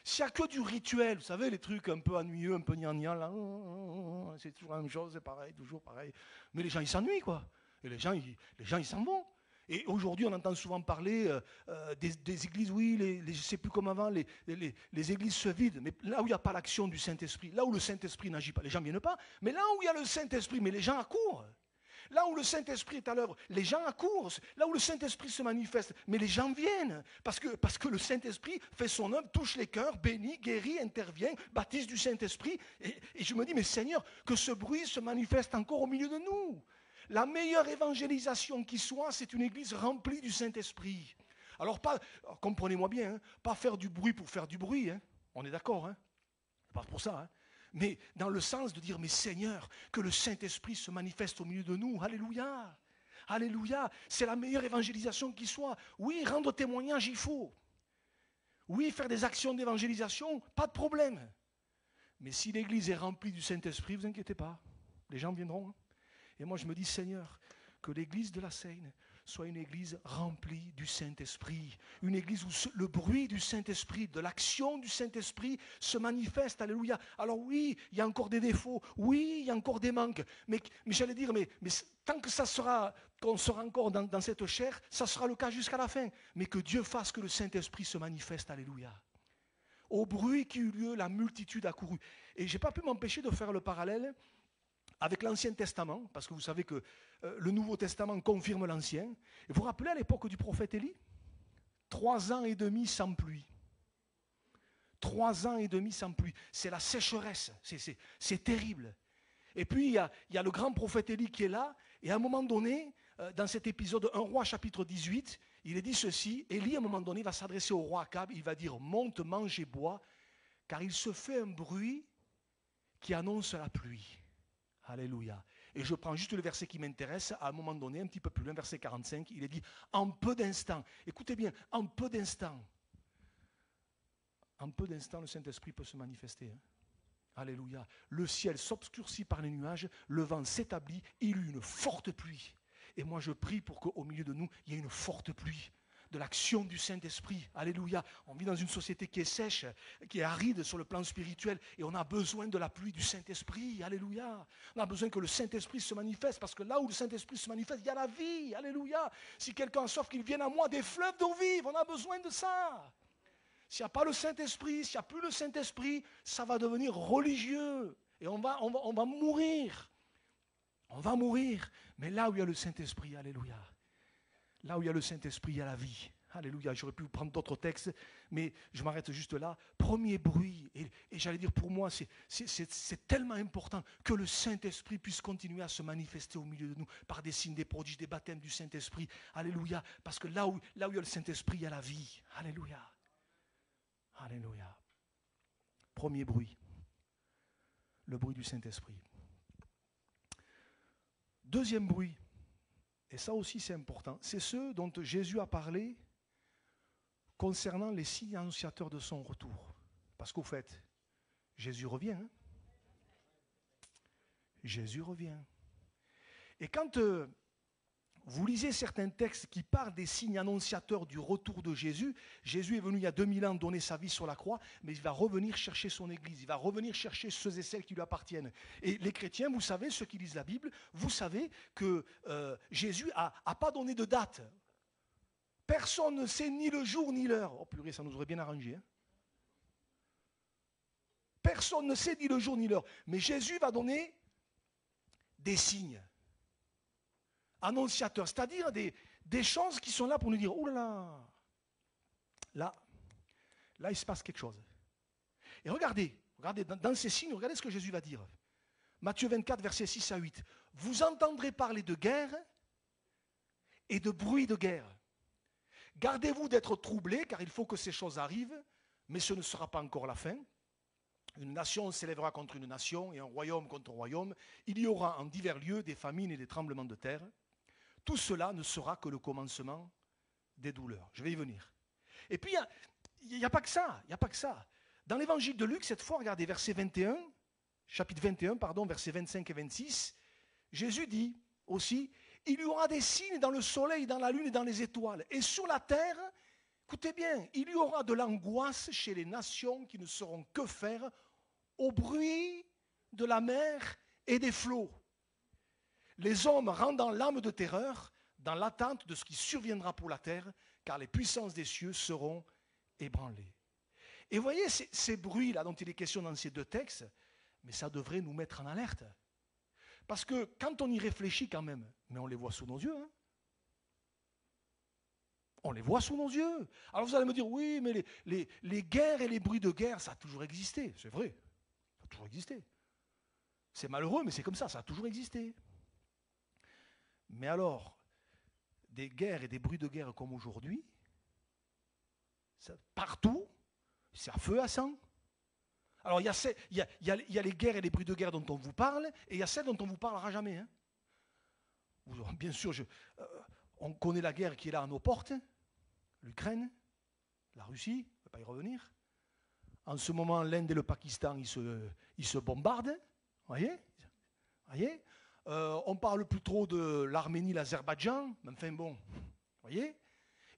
s'il n'y a que du rituel, vous savez, les trucs un peu ennuyeux, un peu gnangnan, là, c'est toujours la même chose, c'est pareil, toujours pareil. Mais les gens, ils s'ennuient, quoi. Et les gens, ils s'en vont. Et aujourd'hui, on entend souvent parler des églises, oui, je ne sais plus comme avant, les églises se vident. Mais là où il n'y a pas l'action du Saint-Esprit, là où le Saint-Esprit n'agit pas, les gens ne viennent pas. Mais là où il y a le Saint-Esprit, mais les gens accourent. Là où le Saint-Esprit est à l'œuvre, les gens accourent. Là où le Saint-Esprit se manifeste, mais les gens viennent. Parce que le Saint-Esprit fait son œuvre, touche les cœurs, bénit, guérit, intervient, baptise du Saint-Esprit. Et je me dis, mais Seigneur, que ce bruit se manifeste encore au milieu de nous. La meilleure évangélisation qui soit, c'est une église remplie du Saint-Esprit. Alors, comprenez-moi bien, pas faire du bruit pour faire du bruit. On est d'accord, c'est pas pour ça. Mais dans le sens de dire, mais Seigneur, que le Saint-Esprit se manifeste au milieu de nous. Alléluia. Alléluia. C'est la meilleure évangélisation qui soit. Oui, rendre témoignage, il faut. Oui, faire des actions d'évangélisation, pas de problème. Mais si l'église est remplie du Saint-Esprit, vous inquiétez pas. Les gens viendront. Et moi, je me dis, Seigneur, que l'église de la Seine soit une église remplie du Saint-Esprit. Une église où le bruit du Saint-Esprit, de l'action du Saint-Esprit se manifeste. Alléluia. Alors oui, il y a encore des défauts. Oui, il y a encore des manques. Mais j'allais dire, mais tant que qu'on sera encore dans cette chair, ça sera le cas jusqu'à la fin. Mais que Dieu fasse que le Saint-Esprit se manifeste. Alléluia. Au bruit qui eut lieu, la multitude accourut. Et je n'ai pas pu m'empêcher de faire le parallèle avec l'Ancien Testament, parce que vous savez que le Nouveau Testament confirme l'Ancien. Et vous vous rappelez à l'époque du prophète Élie ? 3 ans et demi sans pluie. 3 ans et demi sans pluie. C'est la sécheresse. C'est terrible. Et puis il y a le grand prophète Élie qui est là. Et à un moment donné, dans cet épisode 1 Roi chapitre 18, il est dit ceci. Élie, à un moment donné, va s'adresser au roi Akab. Il va dire, monte, mange et bois, car il se fait un bruit qui annonce la pluie. Alléluia. Et je prends juste le verset qui m'intéresse, à un moment donné, un petit peu plus loin, verset 45, il est dit, en peu d'instants, écoutez bien, en peu d'instants, le Saint-Esprit peut se manifester. Alléluia. Le ciel s'obscurcit par les nuages, le vent s'établit, il y eut une forte pluie. Et moi je prie pour qu'au milieu de nous, il y ait une forte pluie. De l'action du Saint-Esprit. Alléluia. On vit dans une société qui est sèche, qui est aride sur le plan spirituel, et on a besoin de la pluie du Saint-Esprit. Alléluia. On a besoin que le Saint-Esprit se manifeste, parce que là où le Saint-Esprit se manifeste, il y a la vie. Alléluia. Si quelqu'un s'offre, qu'il vienne à moi des fleuves d'eau vive. On a besoin de ça. S'il n'y a pas le Saint-Esprit, s'il n'y a plus le Saint-Esprit, ça va devenir religieux. Et on va mourir. On va mourir. Mais là où il y a le Saint-Esprit, alléluia. Là où il y a le Saint-Esprit, il y a la vie. Alléluia, j'aurais pu vous prendre d'autres textes, mais je m'arrête juste là. Premier bruit, et j'allais dire pour moi, c'est tellement important que le Saint-Esprit puisse continuer à se manifester au milieu de nous par des signes, des prodiges, des baptêmes du Saint-Esprit. Alléluia, parce que là où il y a le Saint-Esprit, il y a la vie. Alléluia. Alléluia. Premier bruit, le bruit du Saint-Esprit. Deuxième bruit. Et ça aussi c'est important, c'est ceux dont Jésus a parlé concernant les signes annonciateurs de son retour. Parce qu'au fait, Jésus revient. Jésus revient. Et quand vous lisez certains textes qui parlent des signes annonciateurs du retour de Jésus. Jésus est venu il y a 2000 ans donner sa vie sur la croix, mais il va revenir chercher son Église, il va revenir chercher ceux et celles qui lui appartiennent. Et les chrétiens, vous savez, ceux qui lisent la Bible, vous savez que Jésus n'a pas donné de date. Personne ne sait ni le jour ni l'heure. Oh purée, ça nous aurait bien arrangé. Hein? Personne ne sait ni le jour ni l'heure. Mais Jésus va donner des signes annonciateurs, c'est-à-dire des choses qui sont là pour nous dire, oh là là, là il se passe quelque chose. Et regardez dans ces signes, regardez ce que Jésus va dire. Matthieu 24, versets 6 à 8. Vous entendrez parler de guerre et de bruit de guerre. Gardez-vous d'être troublés, car il faut que ces choses arrivent, mais ce ne sera pas encore la fin. Une nation s'élèvera contre une nation et un royaume contre un royaume. Il y aura en divers lieux des famines et des tremblements de terre. Tout cela ne sera que le commencement des douleurs. Je vais y venir. Et puis, il n'y a pas que ça. Il n'y a pas que ça. Dans l'évangile de Luc, cette fois, regardez, verset 21, chapitre 21, pardon, versets 25 et 26, Jésus dit aussi, il y aura des signes dans le soleil, dans la lune et dans les étoiles. Et sur la terre, écoutez bien, il y aura de l'angoisse chez les nations qui ne sauront que faire au bruit de la mer et des flots. Les hommes rendant l'âme de terreur dans l'attente de ce qui surviendra pour la terre, car les puissances des cieux seront ébranlées. Et vous voyez, ces bruits-là dont il est question dans ces deux textes, mais ça devrait nous mettre en alerte. Parce que quand on y réfléchit quand même, mais on les voit sous nos yeux. Hein. On les voit sous nos yeux. Alors vous allez me dire, oui, mais les guerres et les bruits de guerre, ça a toujours existé. C'est vrai, ça a toujours existé. C'est malheureux, mais c'est comme ça a toujours existé. Mais alors, des guerres et des bruits de guerre comme aujourd'hui, partout, c'est à feu à sang. Alors il y a les guerres et les bruits de guerre dont on vous parle, et il y a celles dont on ne vous parlera jamais. Hein. Bien sûr, on connaît la guerre qui est là à nos portes, l'Ukraine, la Russie, on ne va pas y revenir. En ce moment, l'Inde et le Pakistan, ils se bombardent, voyez. On ne parle plus trop de l'Arménie, l'Azerbaïdjan, mais enfin bon, voyez.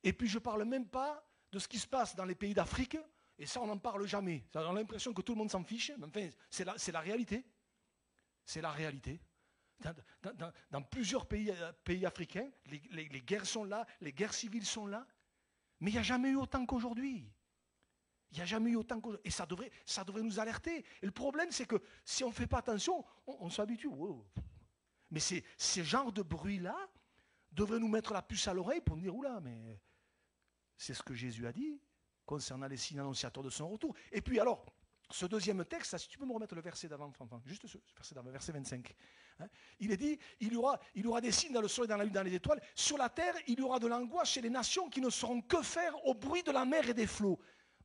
Et puis je ne parle même pas de ce qui se passe dans les pays d'Afrique, et ça on n'en parle jamais. On a l'impression que tout le monde s'en fiche, mais enfin c'est la réalité. C'est la réalité. Dans plusieurs pays africains, les guerres sont là, les guerres civiles sont là, mais il n'y a jamais eu autant qu'aujourd'hui. Il n'y a jamais eu autant qu'aujourd'hui. Et ça devrait nous alerter. Et le problème, c'est que si on ne fait pas attention, on s'habitue. Wow. Mais ce genre de bruit-là devrait nous mettre la puce à l'oreille pour nous dire, oula, mais c'est ce que Jésus a dit concernant les signes annonciateurs de son retour. Et puis alors, ce deuxième texte, ça, si tu peux me remettre le verset d'avant, juste ce verset d'avant, verset 25. Hein, il est dit, il y aura des signes dans le soleil, dans la lune, dans les étoiles. Sur la terre, il y aura de l'angoisse chez les nations qui ne sauront que faire au bruit de la mer et des flots.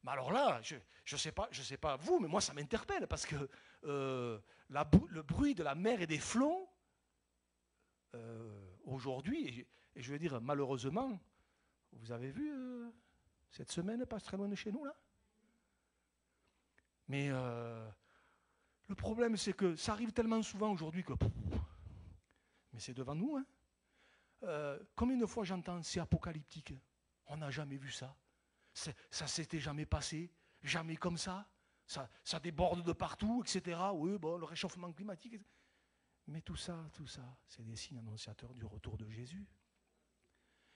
Mais alors là, je sais pas vous, mais moi ça m'interpelle parce que le bruit de la mer et des flots, aujourd'hui, et je vais dire malheureusement, vous avez vu cette semaine, pas très loin de chez nous là. Mais le problème c'est que ça arrive tellement souvent aujourd'hui que, mais c'est devant nous. Hein. Combien de fois j'entends c'est apocalyptique, on n'a jamais vu ça. Ça s'était jamais passé, jamais comme ça ça déborde de partout, etc. Oui, bon, le réchauffement climatique. Mais tout ça, c'est des signes annonciateurs du retour de Jésus.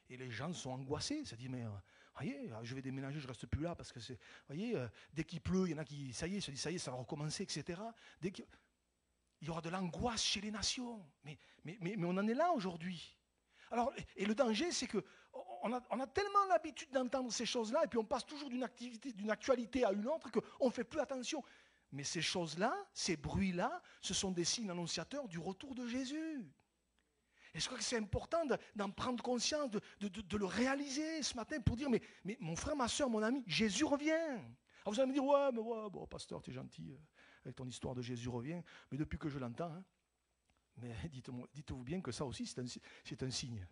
Et les gens sont angoissés, ils se disent, mais voyez, je vais déménager, je ne reste plus là, parce que voyez, dès qu'il pleut, il y en a qui, ça y est, se disent, ça y est, ça va recommencer, etc. Il y aura de l'angoisse chez les nations. Mais on en est là aujourd'hui. Alors, et le danger, c'est qu'on a tellement l'habitude d'entendre ces choses-là, et puis on passe toujours d'une actualité à une autre, qu'on ne fait plus attention. Mais ces choses-là, ces bruits-là, ce sont des signes annonciateurs du retour de Jésus. Et je crois que c'est important d'en prendre conscience, de le réaliser ce matin pour dire, mais mon frère, ma soeur, mon ami, Jésus revient. Alors vous allez me dire, ouais, bon, pasteur, tu es gentil avec ton histoire de Jésus revient, mais depuis que je l'entends, hein, mais dites-vous bien que ça aussi, c'est un signe.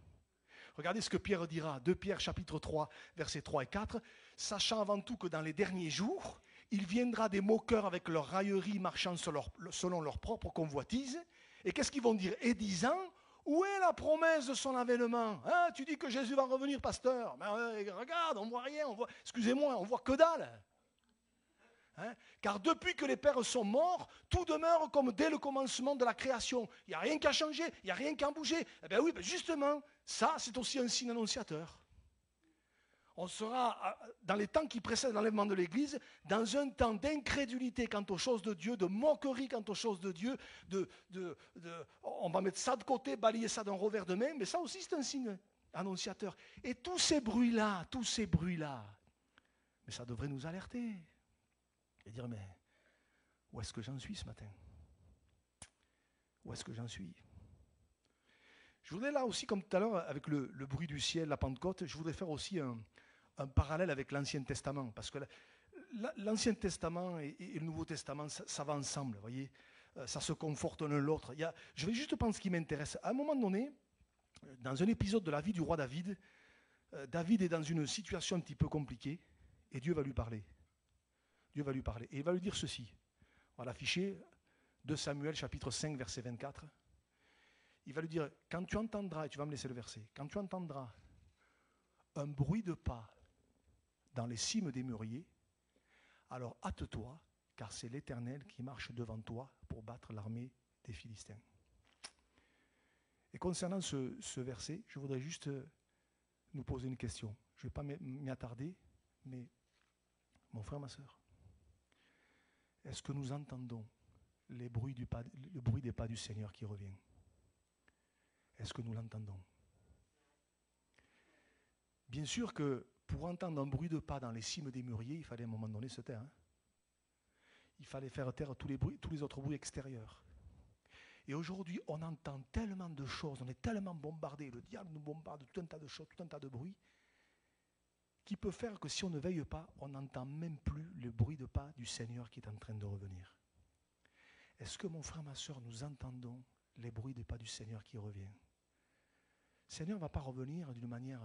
Regardez ce que Pierre dira, 2 Pierre chapitre 3, versets 3 et 4. « Sachant avant tout que dans les derniers jours, il viendra des moqueurs avec leur raillerie marchant selon leur propre convoitise. » Et qu'est-ce qu'ils vont dire? « Et disant, Où est la promesse de son avènement? Hein, tu dis que Jésus va revenir, pasteur. Mais regarde, on ne voit rien. Excusez-moi, on ne voit que dalle. Hein? Car depuis que les pères sont morts, tout demeure comme dès le commencement de la création. Il n'y a rien qui a changé, il n'y a rien qui a bougé. Eh bien oui, justement, ça c'est aussi un signe annonciateur. On sera, dans les temps qui précèdent l'enlèvement de l'Église, dans un temps d'incrédulité quant aux choses de Dieu, de moquerie quant aux choses de Dieu, on va mettre ça de côté, balayer ça d'un revers de main, mais ça aussi c'est un signe annonciateur. Et tous ces bruits-là, mais ça devrait nous alerter. Et dire, mais où est-ce que j'en suis ce matin? Où est-ce que j'en suis? Je voudrais là aussi, comme tout à l'heure, avec le bruit du ciel, la Pentecôte, je voudrais faire aussi un parallèle avec l'Ancien Testament. Parce que l'Ancien Testament et le Nouveau Testament, ça va ensemble, vous voyez. Ça se conforte l'un l'autre. Je vais juste prendre ce qui m'intéresse. À un moment donné, dans un épisode de la vie du roi David, David est dans une situation un petit peu compliquée et Dieu va lui parler. Dieu va lui parler. Et il va lui dire ceci. On va l'afficher, 2 Samuel chapitre 5, verset 24. Il va lui dire, quand tu entendras, et tu vas me laisser le verset, quand tu entendras un bruit de pas dans les cimes des mûriers, alors hâte-toi, car c'est l'Éternel qui marche devant toi pour battre l'armée des Philistins. Et concernant ce verset, je voudrais juste nous poser une question. Je ne vais pas m'y attarder, mais mon frère, ma soeur, est-ce que nous entendons le bruit des pas du Seigneur qui revient? Est-ce que nous l'entendons? Bien sûr que pour entendre un bruit de pas dans les cimes des mûriers, il fallait à un moment donné se taire. Hein? Il fallait faire taire tous les autres bruits extérieurs. Et aujourd'hui, on entend tellement de choses, on est tellement bombardé, le diable nous bombarde de tout un tas de choses, tout un tas de bruits, qui peut faire que si on ne veille pas, on n'entend même plus le bruit de pas du Seigneur qui est en train de revenir. Est-ce que mon frère, ma soeur, nous entendons les bruits de pas du Seigneur qui revient? Le Seigneur ne va pas revenir d'une manière...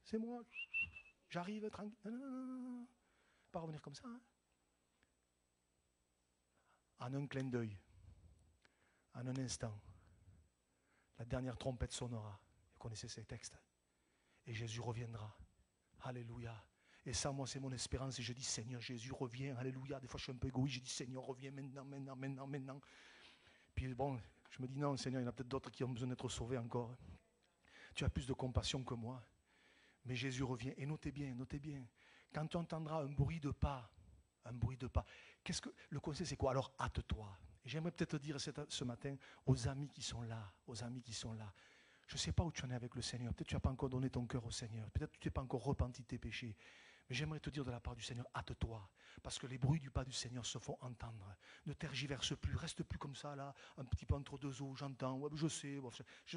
c'est moi, j'arrive tranquille. Il ne va pas revenir comme ça. Hein? En un clin d'œil, en un instant, la dernière trompette sonnera. Vous connaissez ces textes. Et Jésus reviendra. Alléluia. Et ça, moi, c'est mon espérance. Et je dis, Seigneur, Jésus, reviens. Alléluia. Des fois, je suis un peu égoïste. Je dis, Seigneur, reviens maintenant. Puis bon, je me dis, non, Seigneur, il y en a peut-être d'autres qui ont besoin d'être sauvés encore. Tu as plus de compassion que moi. Mais Jésus revient. Et notez bien. Quand tu entendras un bruit de pas, le conseil, c'est quoi? Alors, hâte-toi. Et j'aimerais peut-être dire ce matin aux amis qui sont là, je ne sais pas où tu en es avec le Seigneur. Peut-être que tu n'as pas encore donné ton cœur au Seigneur. Peut-être que tu n'es pas encore repenti de tes péchés. Mais j'aimerais te dire de la part du Seigneur, hâte-toi. Parce que les bruits du pas du Seigneur se font entendre. Ne tergiverse plus, reste plus comme ça, là, un petit peu entre deux eaux, j'entends, ouais, je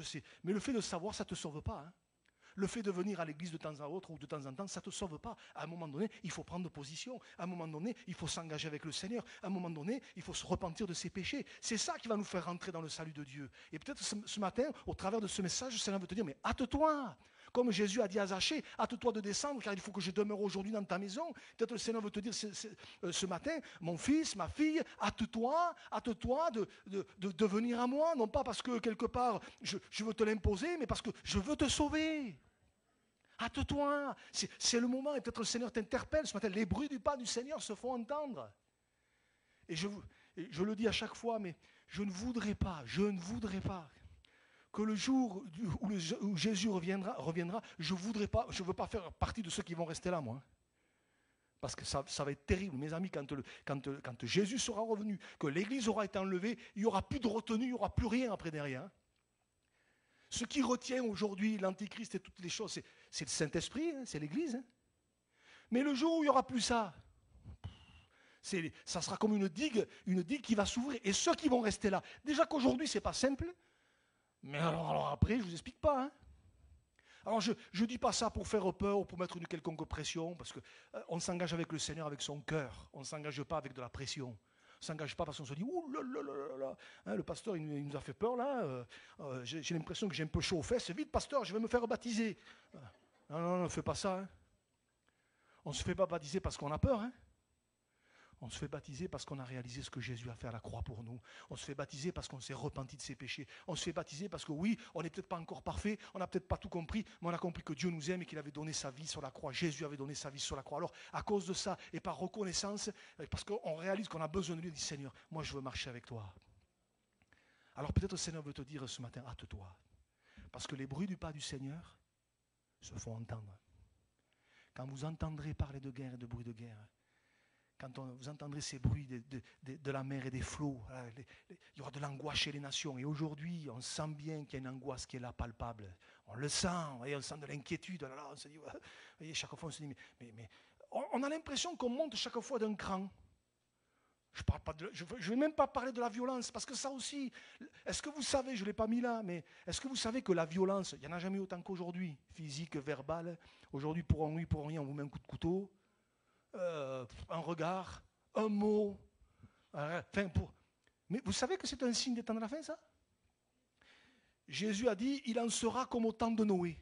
sais. Mais le fait de savoir, ça ne te sauve pas. Hein. Le fait de venir à l'église de temps à autre ou de temps en temps, ça ne te sauve pas. À un moment donné, il faut prendre position. À un moment donné, il faut s'engager avec le Seigneur. À un moment donné, il faut se repentir de ses péchés. C'est ça qui va nous faire rentrer dans le salut de Dieu. Et peut-être ce matin, au travers de ce message, le Seigneur veut te dire, mais hâte-toi. Comme Jésus a dit à Zachée, hâte-toi de descendre, car il faut que je demeure aujourd'hui dans ta maison. Peut-être le Seigneur veut te dire ce matin, mon fils, ma fille, hâte-toi de venir à moi. Non pas parce que quelque part, je veux te l'imposer, mais parce que je veux te sauver. Hâte-toi, c'est le moment, et peut-être le Seigneur t'interpelle ce matin. Les bruits du pas du Seigneur se font entendre. Et je le dis à chaque fois, mais je ne voudrais pas que le jour où Jésus reviendra, je ne veux pas faire partie de ceux qui vont rester là, moi. Parce que ça va être terrible, mes amis, quand Jésus sera revenu, que l'Église aura été enlevée, il n'y aura plus de retenue, il n'y aura plus rien après derrière. Hein. Ce qui retient aujourd'hui l'Antichrist et toutes les choses, c'est le Saint-Esprit, hein, c'est l'Église. Hein. Mais le jour où il n'y aura plus ça, ça sera comme une digue qui va s'ouvrir. Et ceux qui vont rester là, déjà qu'aujourd'hui, ce n'est pas simple, mais alors après, je ne vous explique pas. Hein. Alors je ne dis pas ça pour faire peur ou pour mettre une quelconque pression, parce qu'on s'engage avec le Seigneur avec son cœur, on ne s'engage pas avec de la pression. On ne s'engage pas parce qu'on se dit « Ouh là là là là hein, le pasteur il nous a fait peur là, j'ai l'impression que j'ai un peu chaud aux fesses, vite pasteur, je vais me faire baptiser. » Non, ne fais pas ça. Hein. On ne se fait pas baptiser parce qu'on a peur. Hein. On se fait baptiser parce qu'on a réalisé ce que Jésus a fait à la croix pour nous. On se fait baptiser parce qu'on s'est repenti de ses péchés. On se fait baptiser parce que oui, on n'est peut-être pas encore parfait, on n'a peut-être pas tout compris, mais on a compris que Dieu nous aime et qu'il avait donné sa vie sur la croix. Jésus avait donné sa vie sur la croix. Alors, à cause de ça et par reconnaissance, parce qu'on réalise qu'on a besoin de lui, on dit Seigneur, moi je veux marcher avec toi. Alors peut-être le Seigneur veut te dire ce matin, hâte-toi. Parce que les bruits du pas du Seigneur se font entendre. Quand vous entendrez parler de guerre et de bruit de guerre, quand vous entendrez ces bruits de la mer et des flots, il y aura de l'angoisse chez les nations. Et aujourd'hui, on sent bien qu'il y a une angoisse qui est là, palpable. On le sent, on sent de l'inquiétude. Là, on se dit, voyez, chaque fois on se dit, mais on a l'impression qu'on monte chaque fois d'un cran. Je ne vais même pas parler de la violence, parce que ça aussi, est-ce que vous savez, je ne l'ai pas mis là, mais est-ce que vous savez que la violence, il n'y en a jamais eu autant qu'aujourd'hui, physique, verbale, aujourd'hui pour un oui, pour un rien, on vous met un coup de couteau, un regard, un mot, mais vous savez que c'est un signe des temps de la fin, ça? Jésus a dit, il en sera comme au temps de Noé,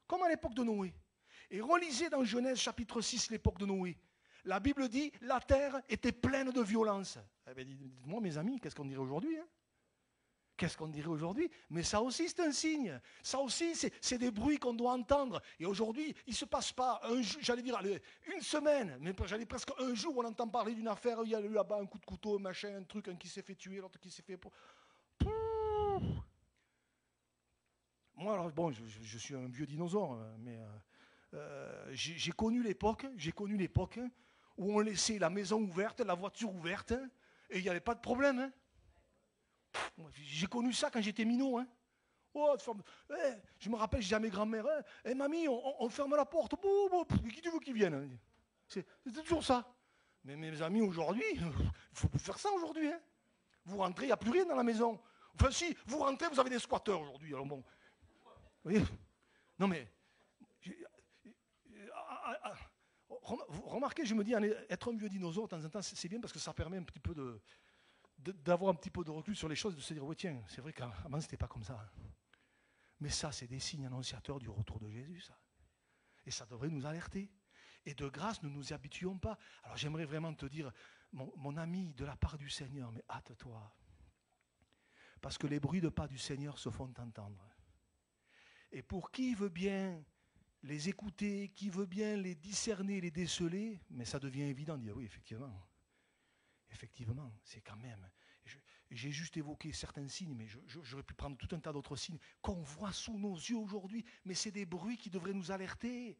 comme à l'époque de Noé. Et relisez dans Genèse chapitre 6 l'époque de Noé. La Bible dit, la terre était pleine de violence. Eh bien, dites-moi, mes amis, qu'est-ce qu'on dirait aujourd'hui, hein? Qu'est-ce qu'on dirait aujourd'hui? Mais ça aussi, c'est un signe. Ça aussi, c'est des bruits qu'on doit entendre. Et aujourd'hui, il ne se passe pas, j'allais dire, une semaine, mais j'allais presque un jour, on entend parler d'une affaire, il y a eu là-bas un coup de couteau, un machin, un truc, un qui s'est fait tuer, l'autre qui s'est fait... Moi, alors, bon, je suis un vieux dinosaure, mais j'ai connu l'époque où on laissait la maison ouverte, la voiture ouverte, et il n'y avait pas de problème. Hein. J'ai connu ça quand j'étais minot. Hein. Oh, je me rappelle, j'ai dit à mes grands-mères, mamie, on ferme la porte, qui tu veux qu'ils viennent? C'est toujours ça. Mais mes amis, aujourd'hui, il ne faut plus faire ça aujourd'hui. Hein. Vous rentrez, il n'y a plus rien dans la maison. Enfin si, vous rentrez, vous avez des squatteurs aujourd'hui. Alors bon, vous voyez? Non mais... Remarquez, je me dis, être un vieux dinosaure, de temps en temps, c'est bien parce que ça permet un petit peu d'avoir un petit peu de recul sur les choses, de se dire, oui, tiens, c'est vrai qu'avant, ce n'était pas comme ça. Mais ça, c'est des signes annonciateurs du retour de Jésus, ça. Et ça devrait nous alerter. Et de grâce, nous ne nous y habituons pas. Alors, j'aimerais vraiment te dire, mon ami, de la part du Seigneur, mais hâte-toi. Parce que les bruits de pas du Seigneur se font entendre. Et pour qui veut bien les écouter, qui veut bien les discerner, les déceler, mais ça devient évident de dire oui, effectivement, c'est quand même. J'ai juste évoqué certains signes, mais j'aurais pu prendre tout un tas d'autres signes qu'on voit sous nos yeux aujourd'hui, mais c'est des bruits qui devraient nous alerter,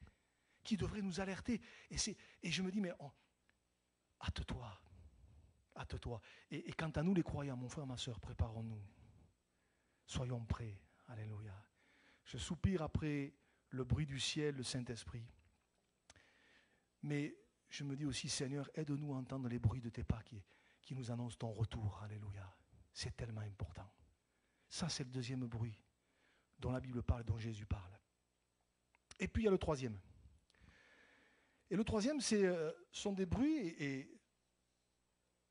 Et je me dis, mais hâte-toi. Et quant à nous les croyants, mon frère, ma soeur, préparons-nous. Soyons prêts. Alléluia. Je soupire après le bruit du ciel, le Saint-Esprit. Mais je me dis aussi, Seigneur, aide-nous à entendre les bruits de tes pas qui nous annoncent ton retour. Alléluia. C'est tellement important. Ça, c'est le deuxième bruit dont la Bible parle, dont Jésus parle. Et puis, il y a le troisième. Et le troisième, sont des bruits, et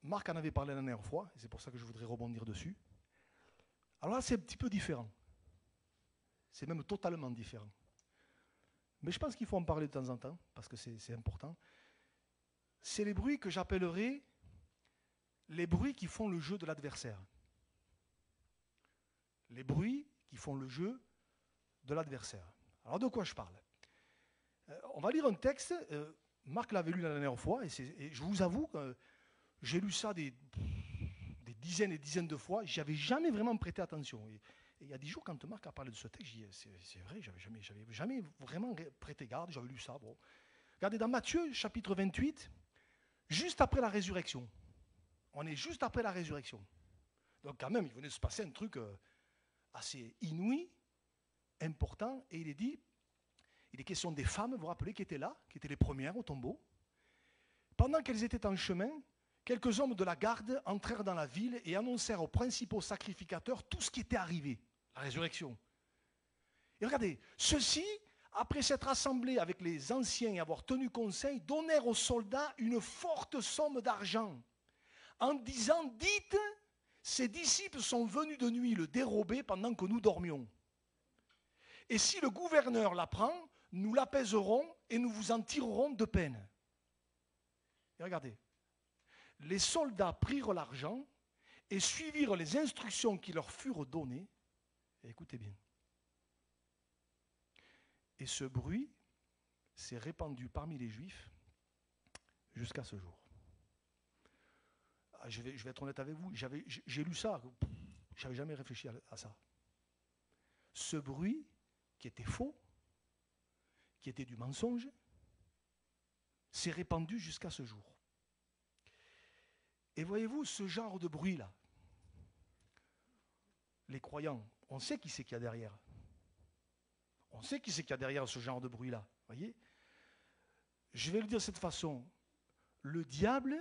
Marc en avait parlé la dernière fois, et c'est pour ça que je voudrais rebondir dessus. Alors là, c'est un petit peu différent. C'est même totalement différent. Mais je pense qu'il faut en parler de temps en temps, parce que c'est important. C'est les bruits que j'appellerais les bruits qui font le jeu de l'adversaire. Les bruits qui font le jeu de l'adversaire. Alors de quoi je parle? On va lire un texte, Marc l'avait lu la dernière fois, et je vous avoue que j'ai lu ça des dizaines et dizaines de fois, j'y avais jamais vraiment prêté attention. Et il y a 10 jours, quand Marc a parlé de ce texte, j'ai dit, c'est vrai, j'avais jamais vraiment prêté garde, j'avais lu ça. Bon. Regardez, dans Matthieu, chapitre 28, juste après la résurrection. On est juste après la résurrection. Donc quand même, il venait de se passer un truc assez inouï, important, et il est question des femmes, vous vous rappelez, qui étaient là, qui étaient les premières au tombeau. Pendant qu'elles étaient en chemin, quelques hommes de la garde entrèrent dans la ville et annoncèrent aux principaux sacrificateurs tout ce qui était arrivé, la résurrection. Et regardez, ceux-ci, après s'être assemblés avec les anciens et avoir tenu conseil, donnèrent aux soldats une forte somme d'argent, en disant, dites, ces disciples sont venus de nuit le dérober pendant que nous dormions. Et si le gouverneur l'apprend, nous l'apaiserons et nous vous en tirerons de peine. Et regardez. Les soldats prirent l'argent et suivirent les instructions qui leur furent données. Et écoutez bien. Et ce bruit s'est répandu parmi les Juifs jusqu'à ce jour. Je vais être honnête avec vous, j'ai lu ça, je n'avais jamais réfléchi à ça. Ce bruit qui était faux, qui était du mensonge, s'est répandu jusqu'à ce jour. Et voyez-vous, ce genre de bruit-là, les croyants, on sait qui c'est qu'il y a derrière. On sait qui c'est qu'il y a derrière ce genre de bruit-là. Voyez ? Je vais le dire de cette façon. Le diable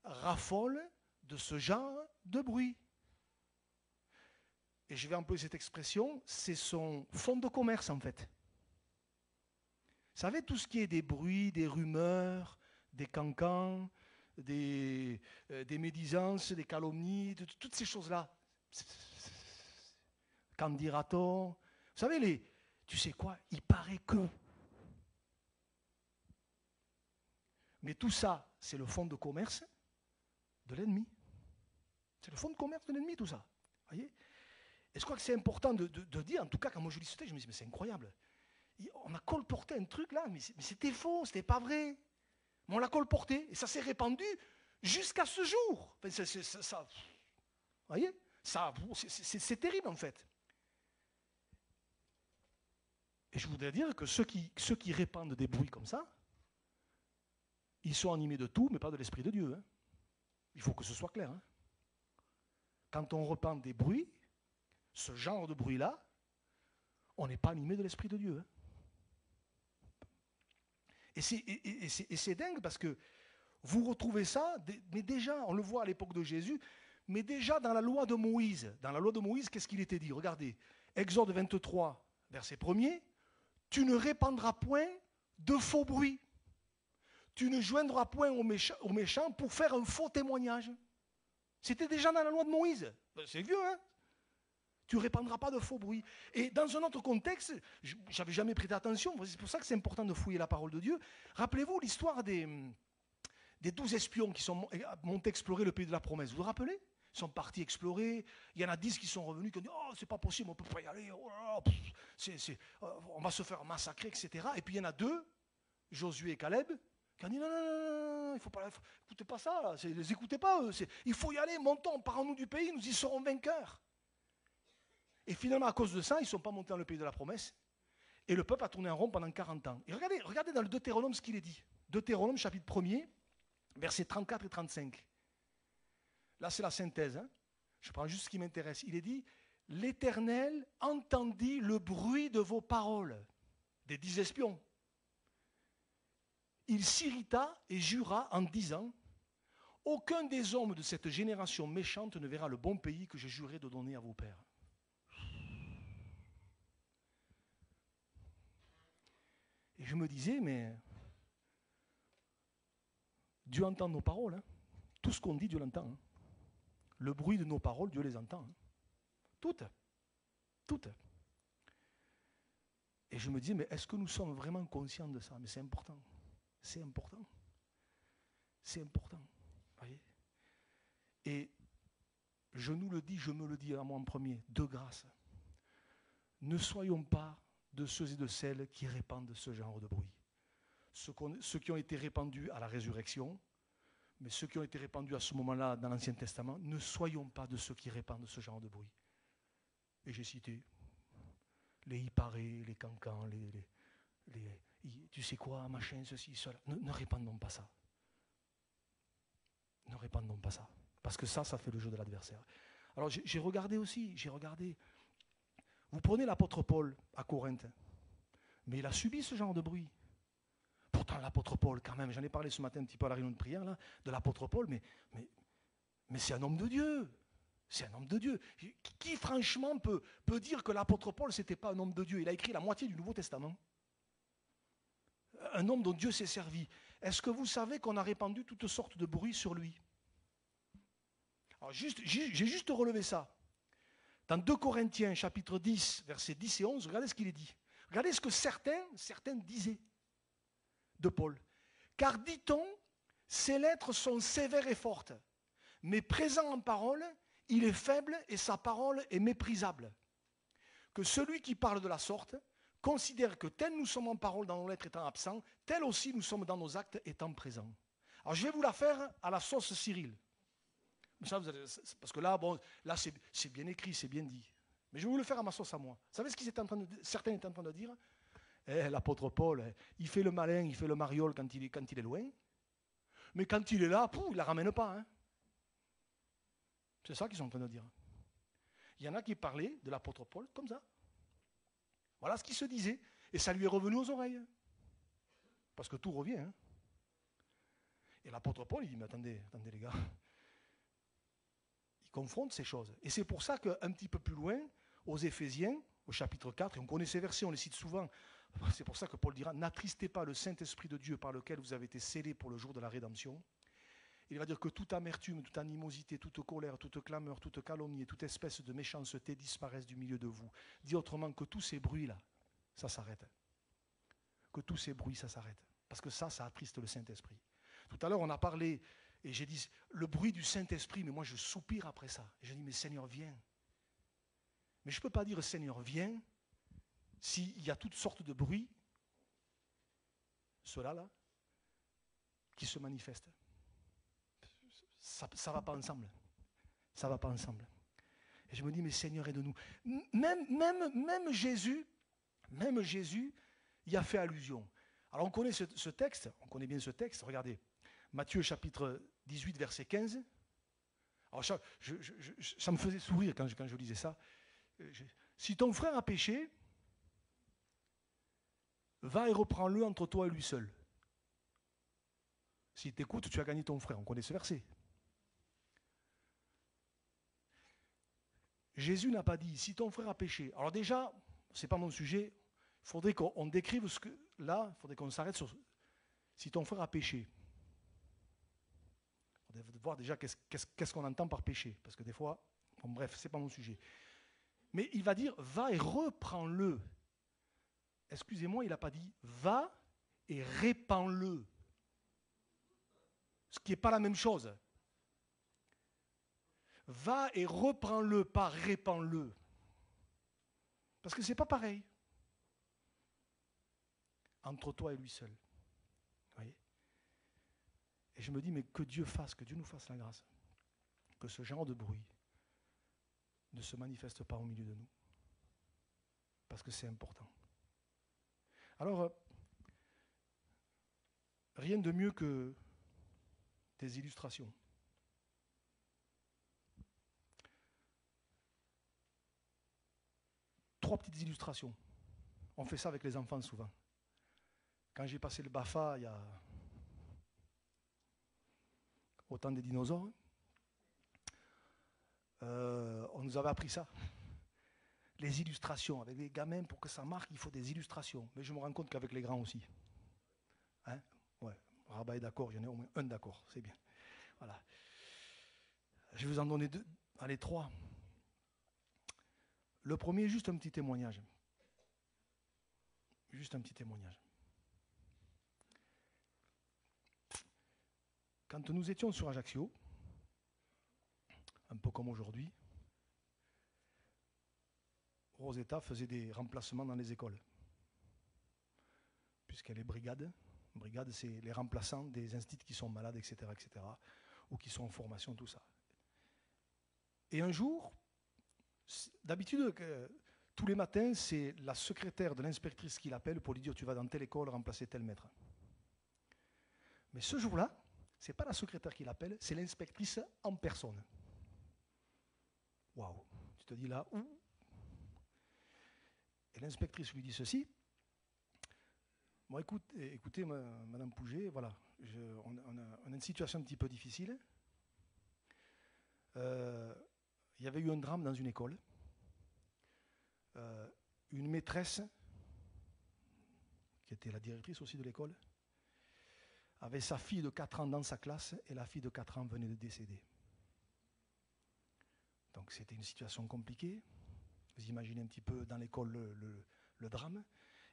raffole de ce genre de bruit. Et je vais employer cette expression, c'est son fonds de commerce en fait. Vous savez, tout ce qui est des bruits, des rumeurs, des cancans, des médisances, des calomnies, toutes ces choses-là. Qu'en dira-t-on ? Vous savez, tu sais quoi ? Il paraît que. Mais tout ça, c'est le fonds de commerce de l'ennemi. C'est le fonds de commerce de l'ennemi, tout ça. Voyez ? Et je crois que c'est important de dire, en tout cas, quand moi je lis ce texte, je me dis, mais c'est incroyable. On a colporté un truc là, mais c'était faux, c'était pas vrai. Mais on l'a colporté, et ça s'est répandu jusqu'à ce jour. Enfin, ça, vous voyez ? C'est terrible, en fait. Et je voudrais dire que ceux qui répandent des bruits comme ça, ils sont animés de tout, mais pas de l'Esprit de Dieu. Hein. Il faut que ce soit clair. Hein. Quand on répand des bruits, ce genre de bruit-là, on n'est pas animé de l'Esprit de Dieu. Hein. Et c'est dingue parce que vous retrouvez ça, mais déjà, on le voit à l'époque de Jésus, mais déjà dans la loi de Moïse. Dans la loi de Moïse, qu'est-ce qu'il était dit ? Regardez, Exode 23, verset 1er, « Tu ne répandras point de faux bruits. Tu ne joindras point aux méchants pour faire un faux témoignage. » C'était déjà dans la loi de Moïse. C'est vieux, hein ? Tu ne répandras pas de faux bruits. Et dans un autre contexte, je n'avais jamais prêté attention, c'est pour ça que c'est important de fouiller la parole de Dieu. Rappelez-vous l'histoire des 12 espions qui sont montés explorer le pays de la promesse. Vous vous rappelez ? Ils sont partis explorer. Il y en a 10 qui sont revenus, qui ont dit « Oh, c'est pas possible, on ne peut pas y aller. Oh là là, on va se faire massacrer, etc. » Et puis il y en a 2, Josué et Caleb, qui ont dit « Non, il ne faut pas... Écoutez pas ça, là, les écoutez pas, eux. Il faut y aller, montons, parlons-nous du pays, nous y serons vainqueurs. » Et finalement, à cause de ça, ils ne sont pas montés dans le pays de la promesse. Et le peuple a tourné en rond pendant 40 ans. Et regardez dans le Deutéronome ce qu'il est dit. Deutéronome, chapitre 1er, versets 34 et 35. Là, c'est la synthèse. Hein. Je prends juste ce qui m'intéresse. Il est dit, « L'Éternel entendit le bruit de vos paroles. » Des 10 espions. Il s'irrita et jura en disant, « Aucun des hommes de cette génération méchante ne verra le bon pays que j'ai juré de donner à vos pères. » Et je me disais, mais Dieu entend nos paroles. Hein. Tout ce qu'on dit, Dieu l'entend. Hein. Le bruit de nos paroles, Dieu les entend. Hein. Toutes. Toutes. Et je me disais, mais est-ce que nous sommes vraiment conscients de ça ? Mais c'est important. C'est important. C'est important. Voyez ? Et je nous le dis, je me le dis à moi en premier, de grâce. Ne soyons pas de ceux et de celles qui répandent ce genre de bruit. Ceux qui ont été répandus à la résurrection, mais ceux qui ont été répandus à ce moment-là dans l'Ancien Testament, ne soyons pas de ceux qui répandent ce genre de bruit. Et j'ai cité les hiparés, les cancans, tu sais quoi, machin, ceci, cela. Ne répandons pas ça. Ne répandons pas ça. Parce que ça fait le jeu de l'adversaire. Alors j'ai regardé. Vous prenez l'apôtre Paul à Corinthe, mais il a subi ce genre de bruit. Pourtant, l'apôtre Paul, quand même, j'en ai parlé ce matin un petit peu à la réunion de prière, là, de l'apôtre Paul, mais c'est un homme de Dieu. C'est un homme de Dieu. Qui franchement, peut dire que l'apôtre Paul, ce n'était pas un homme de Dieu ? Il a écrit la moitié du Nouveau Testament. Un homme dont Dieu s'est servi. Est-ce que vous savez qu'on a répandu toutes sortes de bruits sur lui ? Alors, j'ai juste relevé ça. Dans 2 Corinthiens, chapitre 10, versets 10 et 11, regardez ce qu'il est dit. Regardez ce que certains disaient de Paul. Car dit-on, Ses lettres sont sévères et fortes, mais présent en parole, il est faible et sa parole est méprisable. Que celui qui parle de la sorte considère que tel nous sommes en parole dans nos lettres étant absents, tel aussi nous sommes dans nos actes étant présents. Alors je vais vous la faire à la sauce Cyril. Ça, parce que là, bon, là c'est bien écrit, c'est bien dit. Mais je vais vous le faire à ma sauce à moi. Vous savez ce qu'ils étaient en train de, certains étaient en train de dire? L'apôtre Paul, il fait le malin, il fait le mariole quand il est loin. Mais quand il est là, il ne la ramène pas. Hein. C'est ça qu'ils sont en train de dire. Il y en a qui parlaient de l'apôtre Paul comme ça. Voilà ce qu'il se disait. Et ça lui est revenu aux oreilles. Parce que tout revient. Hein. Et l'apôtre Paul, il dit, mais attendez les gars. Il confronte ces choses. Et c'est pour ça qu'un petit peu plus loin, aux Éphésiens, au chapitre 4, et on connaît ces versets, on les cite souvent, c'est pour ça que Paul dira, n'attristez pas le Saint-Esprit de Dieu par lequel vous avez été scellés pour le jour de la rédemption. Il va dire que toute amertume, toute animosité, toute colère, toute clameur, toute calomnie et toute espèce de méchanceté disparaissent du milieu de vous. Dit autrement, que tous ces bruits-là, ça s'arrête. Que tous ces bruits, ça s'arrête. Parce que ça attriste le Saint-Esprit. Tout à l'heure, on a parlé, et j'ai dit, le bruit du Saint-Esprit, mais moi je soupire après ça. Et je dis, mais Seigneur, viens. Mais je ne peux pas dire, Seigneur, viens, s'il y a toutes sortes de bruits, ceux-là, qui se manifestent. Ça ne va pas ensemble. Ça ne va pas ensemble. Et je me dis, mais Seigneur, aide-nous. Même Jésus, y a fait allusion. Alors on connaît ce texte, on connaît bien ce texte. Regardez, Matthieu chapitre 18, verset 15. Alors ça me faisait sourire quand je lisais ça. Si ton frère a péché, va et reprends-le entre toi et lui seul. S'il t'écoute, tu as gagné ton frère. On connaît ce verset. Jésus n'a pas dit, si ton frère a péché. Alors déjà, ce n'est pas mon sujet, il faudrait qu'on décrive ce que... Là, il faudrait qu'on s'arrête sur... Si ton frère a péché. Il faudrait voir déjà qu'est-ce qu'on entend par péché. Parce que des fois, bon, bref, ce n'est pas mon sujet. Mais il va dire, va et reprends-le. Excusez-moi, il n'a pas dit, va et répands-le. Ce qui n'est pas la même chose. Va et reprends-le, pas répands-le. Parce que ce n'est pas pareil. Entre toi et lui seul. Vous voyez ? Et je me dis, mais que Dieu nous fasse la grâce. Que ce genre de bruit ne se manifeste pas au milieu de nous. Parce que c'est important. Alors, rien de mieux que des illustrations. Trois petites illustrations. On fait ça avec les enfants souvent. Quand j'ai passé le BAFA, il y a au temps des dinosaures, on nous avait appris ça. Les illustrations. Avec les gamins, pour que ça marque, il faut des illustrations. Mais je me rends compte qu'avec les grands aussi. Hein? Ouais, Rabat est d'accord, il y en a au moins un d'accord, c'est bien. Voilà. Je vais vous en donner deux, allez, trois. Le premier, juste un petit témoignage. Juste un petit témoignage. Quand nous étions sur Ajaccio, un peu comme aujourd'hui, Rosetta faisait des remplacements dans les écoles. Puisqu'elle est brigade. Brigade, c'est les remplaçants des instituts qui sont malades, etc., ou qui sont en formation, tout ça. Et un jour, d'habitude, tous les matins, c'est la secrétaire de l'inspectrice qui l'appelle pour lui dire « tu vas dans telle école remplacer tel maître ». Mais ce jour-là, ce n'est pas la secrétaire qui l'appelle, c'est l'inspectrice en personne. Waouh, tu te dis là, où? Et l'inspectrice lui dit ceci. Bon, écoutez, Madame Pouget, voilà, on a une situation un petit peu difficile. Il y avait eu un drame dans une école. Une maîtresse, qui était la directrice aussi de l'école, avait sa fille de 4 ans dans sa classe et la fille de 4 ans venait de décéder. Donc c'était une situation compliquée. Vous imaginez un petit peu dans l'école le drame.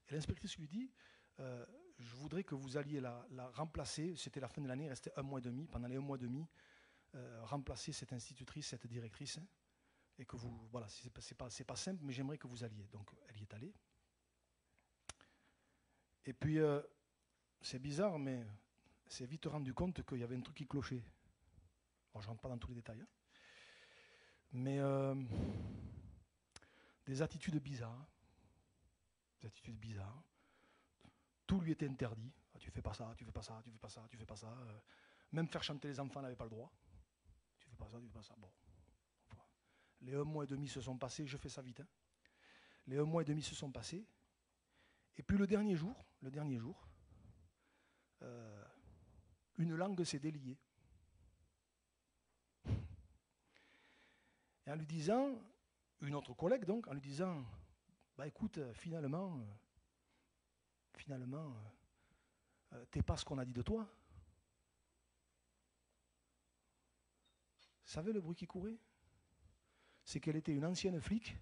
Et l'inspectrice lui dit, je voudrais que vous alliez la remplacer. C'était la fin de l'année, il restait 1 mois et demi. Pendant les 1 mois et demi, remplacer cette institutrice, cette directrice. Et que vous, voilà, c'est pas simple, mais j'aimerais que vous alliez. Donc, elle y est allée. Et puis, c'est bizarre, mais c'est vite rendu compte qu'il y avait un truc qui clochait. Bon, je ne rentre pas dans tous les détails. Hein. Mais des attitudes bizarres. Des attitudes bizarres. Tout lui était interdit. Ah, tu fais pas ça, tu fais pas ça, tu fais pas ça, tu fais pas ça. Même faire chanter les enfants, elle n'avait pas le droit. Tu fais pas ça, tu fais pas ça. Bon. Les 1 mois et demi se sont passés, je fais ça vite. Hein. Les 1 mois et demi se sont passés. Et puis le dernier jour, une langue s'est déliée. Et en lui disant, une autre collègue donc, en lui disant, bah écoute, finalement, t'es pas ce qu'on a dit de toi. Vous savez le bruit qui courait? C'est qu'elle était une ancienne flic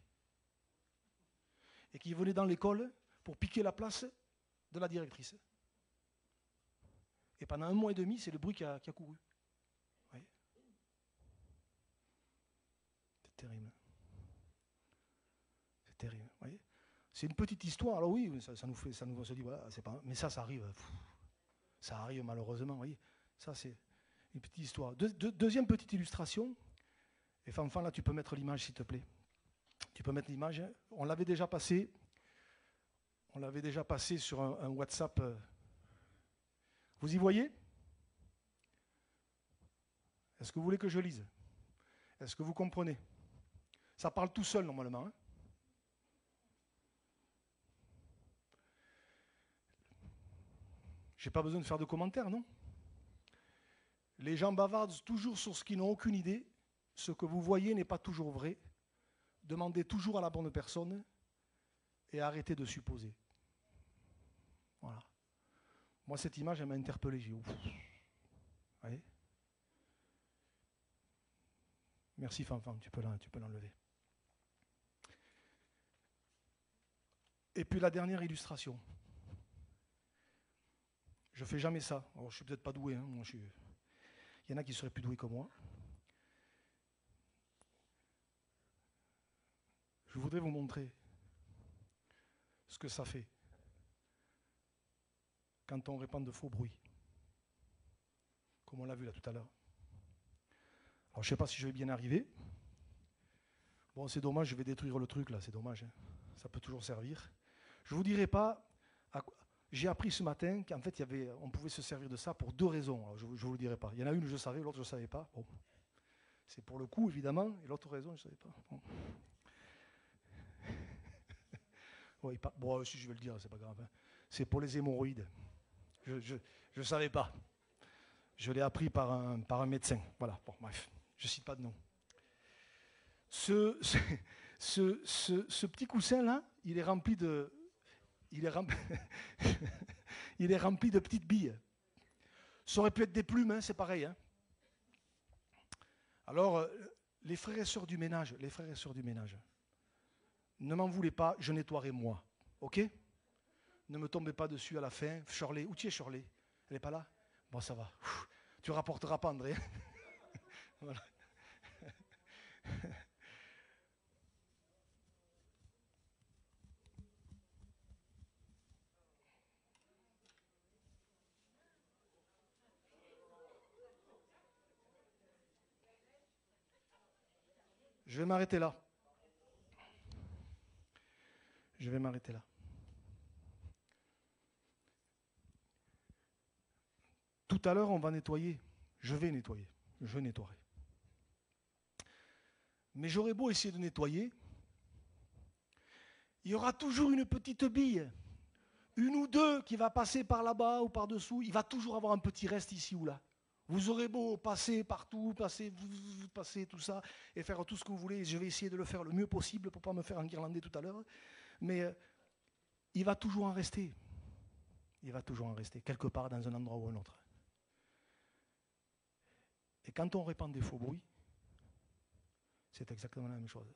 et qui venait dans l'école pour piquer la place de la directrice. Et pendant 1 mois et demi, c'est le bruit qui a couru. Vous voyez ? C'est terrible. C'est terrible. Vous voyez ? C'est une petite histoire. Alors oui, ça nous se dit, voilà, c'est pas. Mais ça arrive. Ça arrive malheureusement. Vous voyez ? Ça, c'est une petite histoire. Deuxième petite illustration. Et Fanfan, là, tu peux mettre l'image, s'il te plaît. Tu peux mettre l'image. On l'avait déjà passé. Sur un WhatsApp. Vous y voyez? Est-ce que vous voulez que je lise? Est-ce que vous comprenez? Ça parle tout seul, normalement. Hein? Je n'ai pas besoin de faire de commentaires, non? Les gens bavardent toujours sur ce qu'ils n'ont aucune idée. Ce que vous voyez n'est pas toujours vrai. Demandez toujours à la bonne personne et arrêtez de supposer. Voilà. Moi, cette image, elle m'a interpellé. J'ai dit, ouf. Vous voyez? Merci, Fanfan, tu peux l'enlever. Et puis la dernière illustration. Je ne fais jamais ça. Alors, je ne suis peut-être pas doué. Hein. Il y en a qui seraient plus doués que moi. Je voudrais vous montrer ce que ça fait quand on répand de faux bruits, comme on l'a vu là tout à l'heure. Alors je ne sais pas si je vais bien arriver. Bon, c'est dommage, je vais détruire le truc là, c'est dommage. Hein. Ça peut toujours servir. Je ne vous dirai pas, j'ai appris ce matin qu'en fait on pouvait se servir de ça pour 2 raisons. Alors, je ne vous le dirai pas. Il y en a une, je savais, l'autre, je ne savais pas. Bon. C'est pour le coup, évidemment, et l'autre raison, je ne savais pas. Bon. Bon, si je vais le dire, c'est pas grave. Hein. C'est pour les hémorroïdes. Je ne savais pas. Je l'ai appris par un médecin. Voilà, bon, bref, je ne cite pas de nom. Ce petit coussin-là, il est rempli de petites billes. Ça aurait pu être des plumes, hein, c'est pareil. Hein. Alors, les frères et sœurs du ménage, ne m'en voulez pas, je nettoierai moi. Ok? Ne me tombez pas dessus à la fin. Shirley, où tu es Shirley? Elle n'est pas là? Bon, ça va. Tu ne rapporteras pas, André. Voilà. Je vais m'arrêter là. Tout à l'heure, on va nettoyer. Je nettoierai. Mais j'aurais beau essayer de nettoyer, il y aura toujours une petite bille, une ou deux qui va passer par là-bas ou par-dessous. Il va toujours avoir un petit reste ici ou là. Vous aurez beau passer partout, passer tout ça et faire tout ce que vous voulez. Je vais essayer de le faire le mieux possible pour ne pas me faire enguirlander tout à l'heure. Mais il va toujours en rester. Quelque part dans un endroit ou un autre. Et quand on répand des faux bruits, c'est exactement la même chose.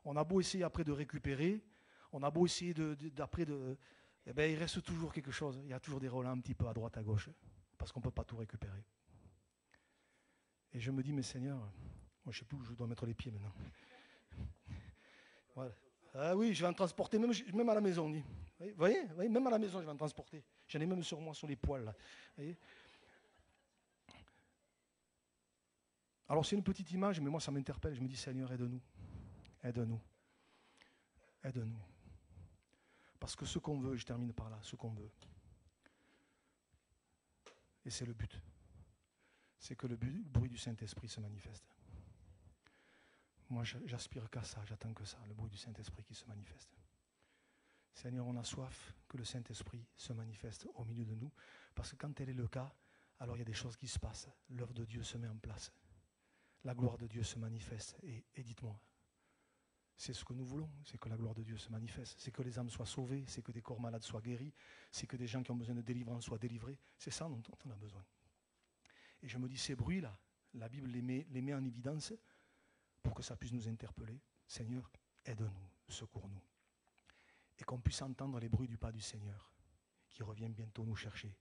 On a beau essayer après de récupérer, on a beau essayer après de eh bien, il reste toujours quelque chose. Il y a toujours des relents un petit peu à droite, à gauche, parce qu'on ne peut pas tout récupérer. Et je me dis, mais Seigneur, moi, je ne sais plus où je dois mettre les pieds maintenant. Voilà. Ah oui, je vais en transporter, même à la maison. Vous voyez, même à la maison, je vais en transporter. J'en ai même sur moi, sur les poils. Là. Vous voyez. Alors, c'est une petite image, mais moi, ça m'interpelle. Je me dis, Seigneur, aide-nous. Aide-nous. Aide-nous. Parce que ce qu'on veut, je termine par là, ce qu'on veut. Et c'est le but. C'est que le bruit du Saint-Esprit se manifeste. Moi, j'aspire qu'à ça, j'attends que ça, le bruit du Saint-Esprit qui se manifeste. Seigneur, on a soif que le Saint-Esprit se manifeste au milieu de nous, parce que quand tel est le cas, alors il y a des choses qui se passent. L'œuvre de Dieu se met en place. La gloire de Dieu se manifeste. Et dites-moi, c'est ce que nous voulons, c'est que la gloire de Dieu se manifeste, c'est que les âmes soient sauvées, c'est que des corps malades soient guéris, c'est que des gens qui ont besoin de délivrance soient délivrés. C'est ça dont on a besoin. Et je me dis, ces bruits-là, la Bible les met en évidence pour que ça puisse nous interpeller. Seigneur, aide-nous, secours-nous. Et qu'on puisse entendre les bruits du pas du Seigneur, qui revient bientôt nous chercher,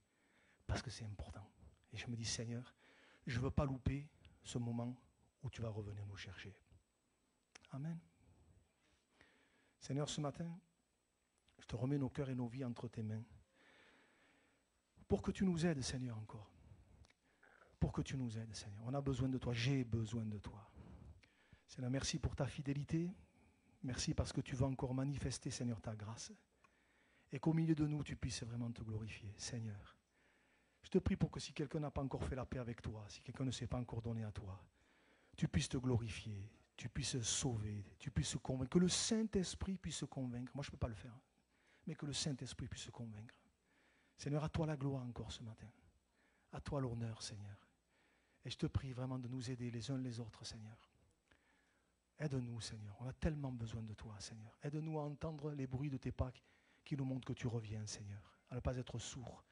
parce que c'est important. Et je me dis, Seigneur, je ne veux pas louper ce moment où tu vas revenir nous chercher. Amen. Seigneur, ce matin, je te remets nos cœurs et nos vies entre tes mains, pour que tu nous aides, Seigneur, encore. Pour que tu nous aides, Seigneur. On a besoin de toi, j'ai besoin de toi. Seigneur, merci pour ta fidélité. Merci parce que tu vas encore manifester, Seigneur, ta grâce. Et qu'au milieu de nous, tu puisses vraiment te glorifier, Seigneur. Je te prie pour que si quelqu'un n'a pas encore fait la paix avec toi, si quelqu'un ne s'est pas encore donné à toi, tu puisses te glorifier, tu puisses sauver, tu puisses convaincre, que le Saint-Esprit puisse convaincre. Moi, je ne peux pas le faire, mais que le Saint-Esprit puisse convaincre. Seigneur, à toi la gloire encore ce matin. À toi l'honneur, Seigneur. Et je te prie vraiment de nous aider les uns les autres, Seigneur. Aide-nous, Seigneur. On a tellement besoin de toi, Seigneur. Aide-nous à entendre les bruits de tes pas qui nous montrent que tu reviens, Seigneur. À ne pas être sourd,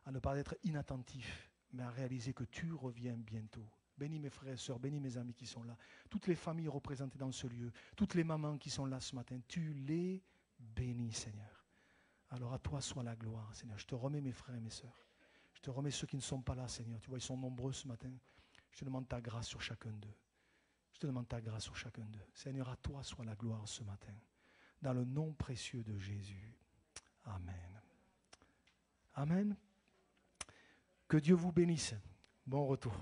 à ne pas être inattentif, mais à réaliser que tu reviens bientôt. Bénis mes frères et sœurs, bénis mes amis qui sont là. Toutes les familles représentées dans ce lieu, toutes les mamans qui sont là ce matin, tu les bénis, Seigneur. Alors à toi soit la gloire, Seigneur. Je te remets mes frères et mes sœurs. Je te remets ceux qui ne sont pas là, Seigneur. Tu vois, ils sont nombreux ce matin. Je te demande ta grâce sur chacun d'eux. Je te demande ta grâce sur chacun d'eux. Seigneur, à toi soit la gloire ce matin. Dans le nom précieux de Jésus. Amen. Amen. Que Dieu vous bénisse. Bon retour.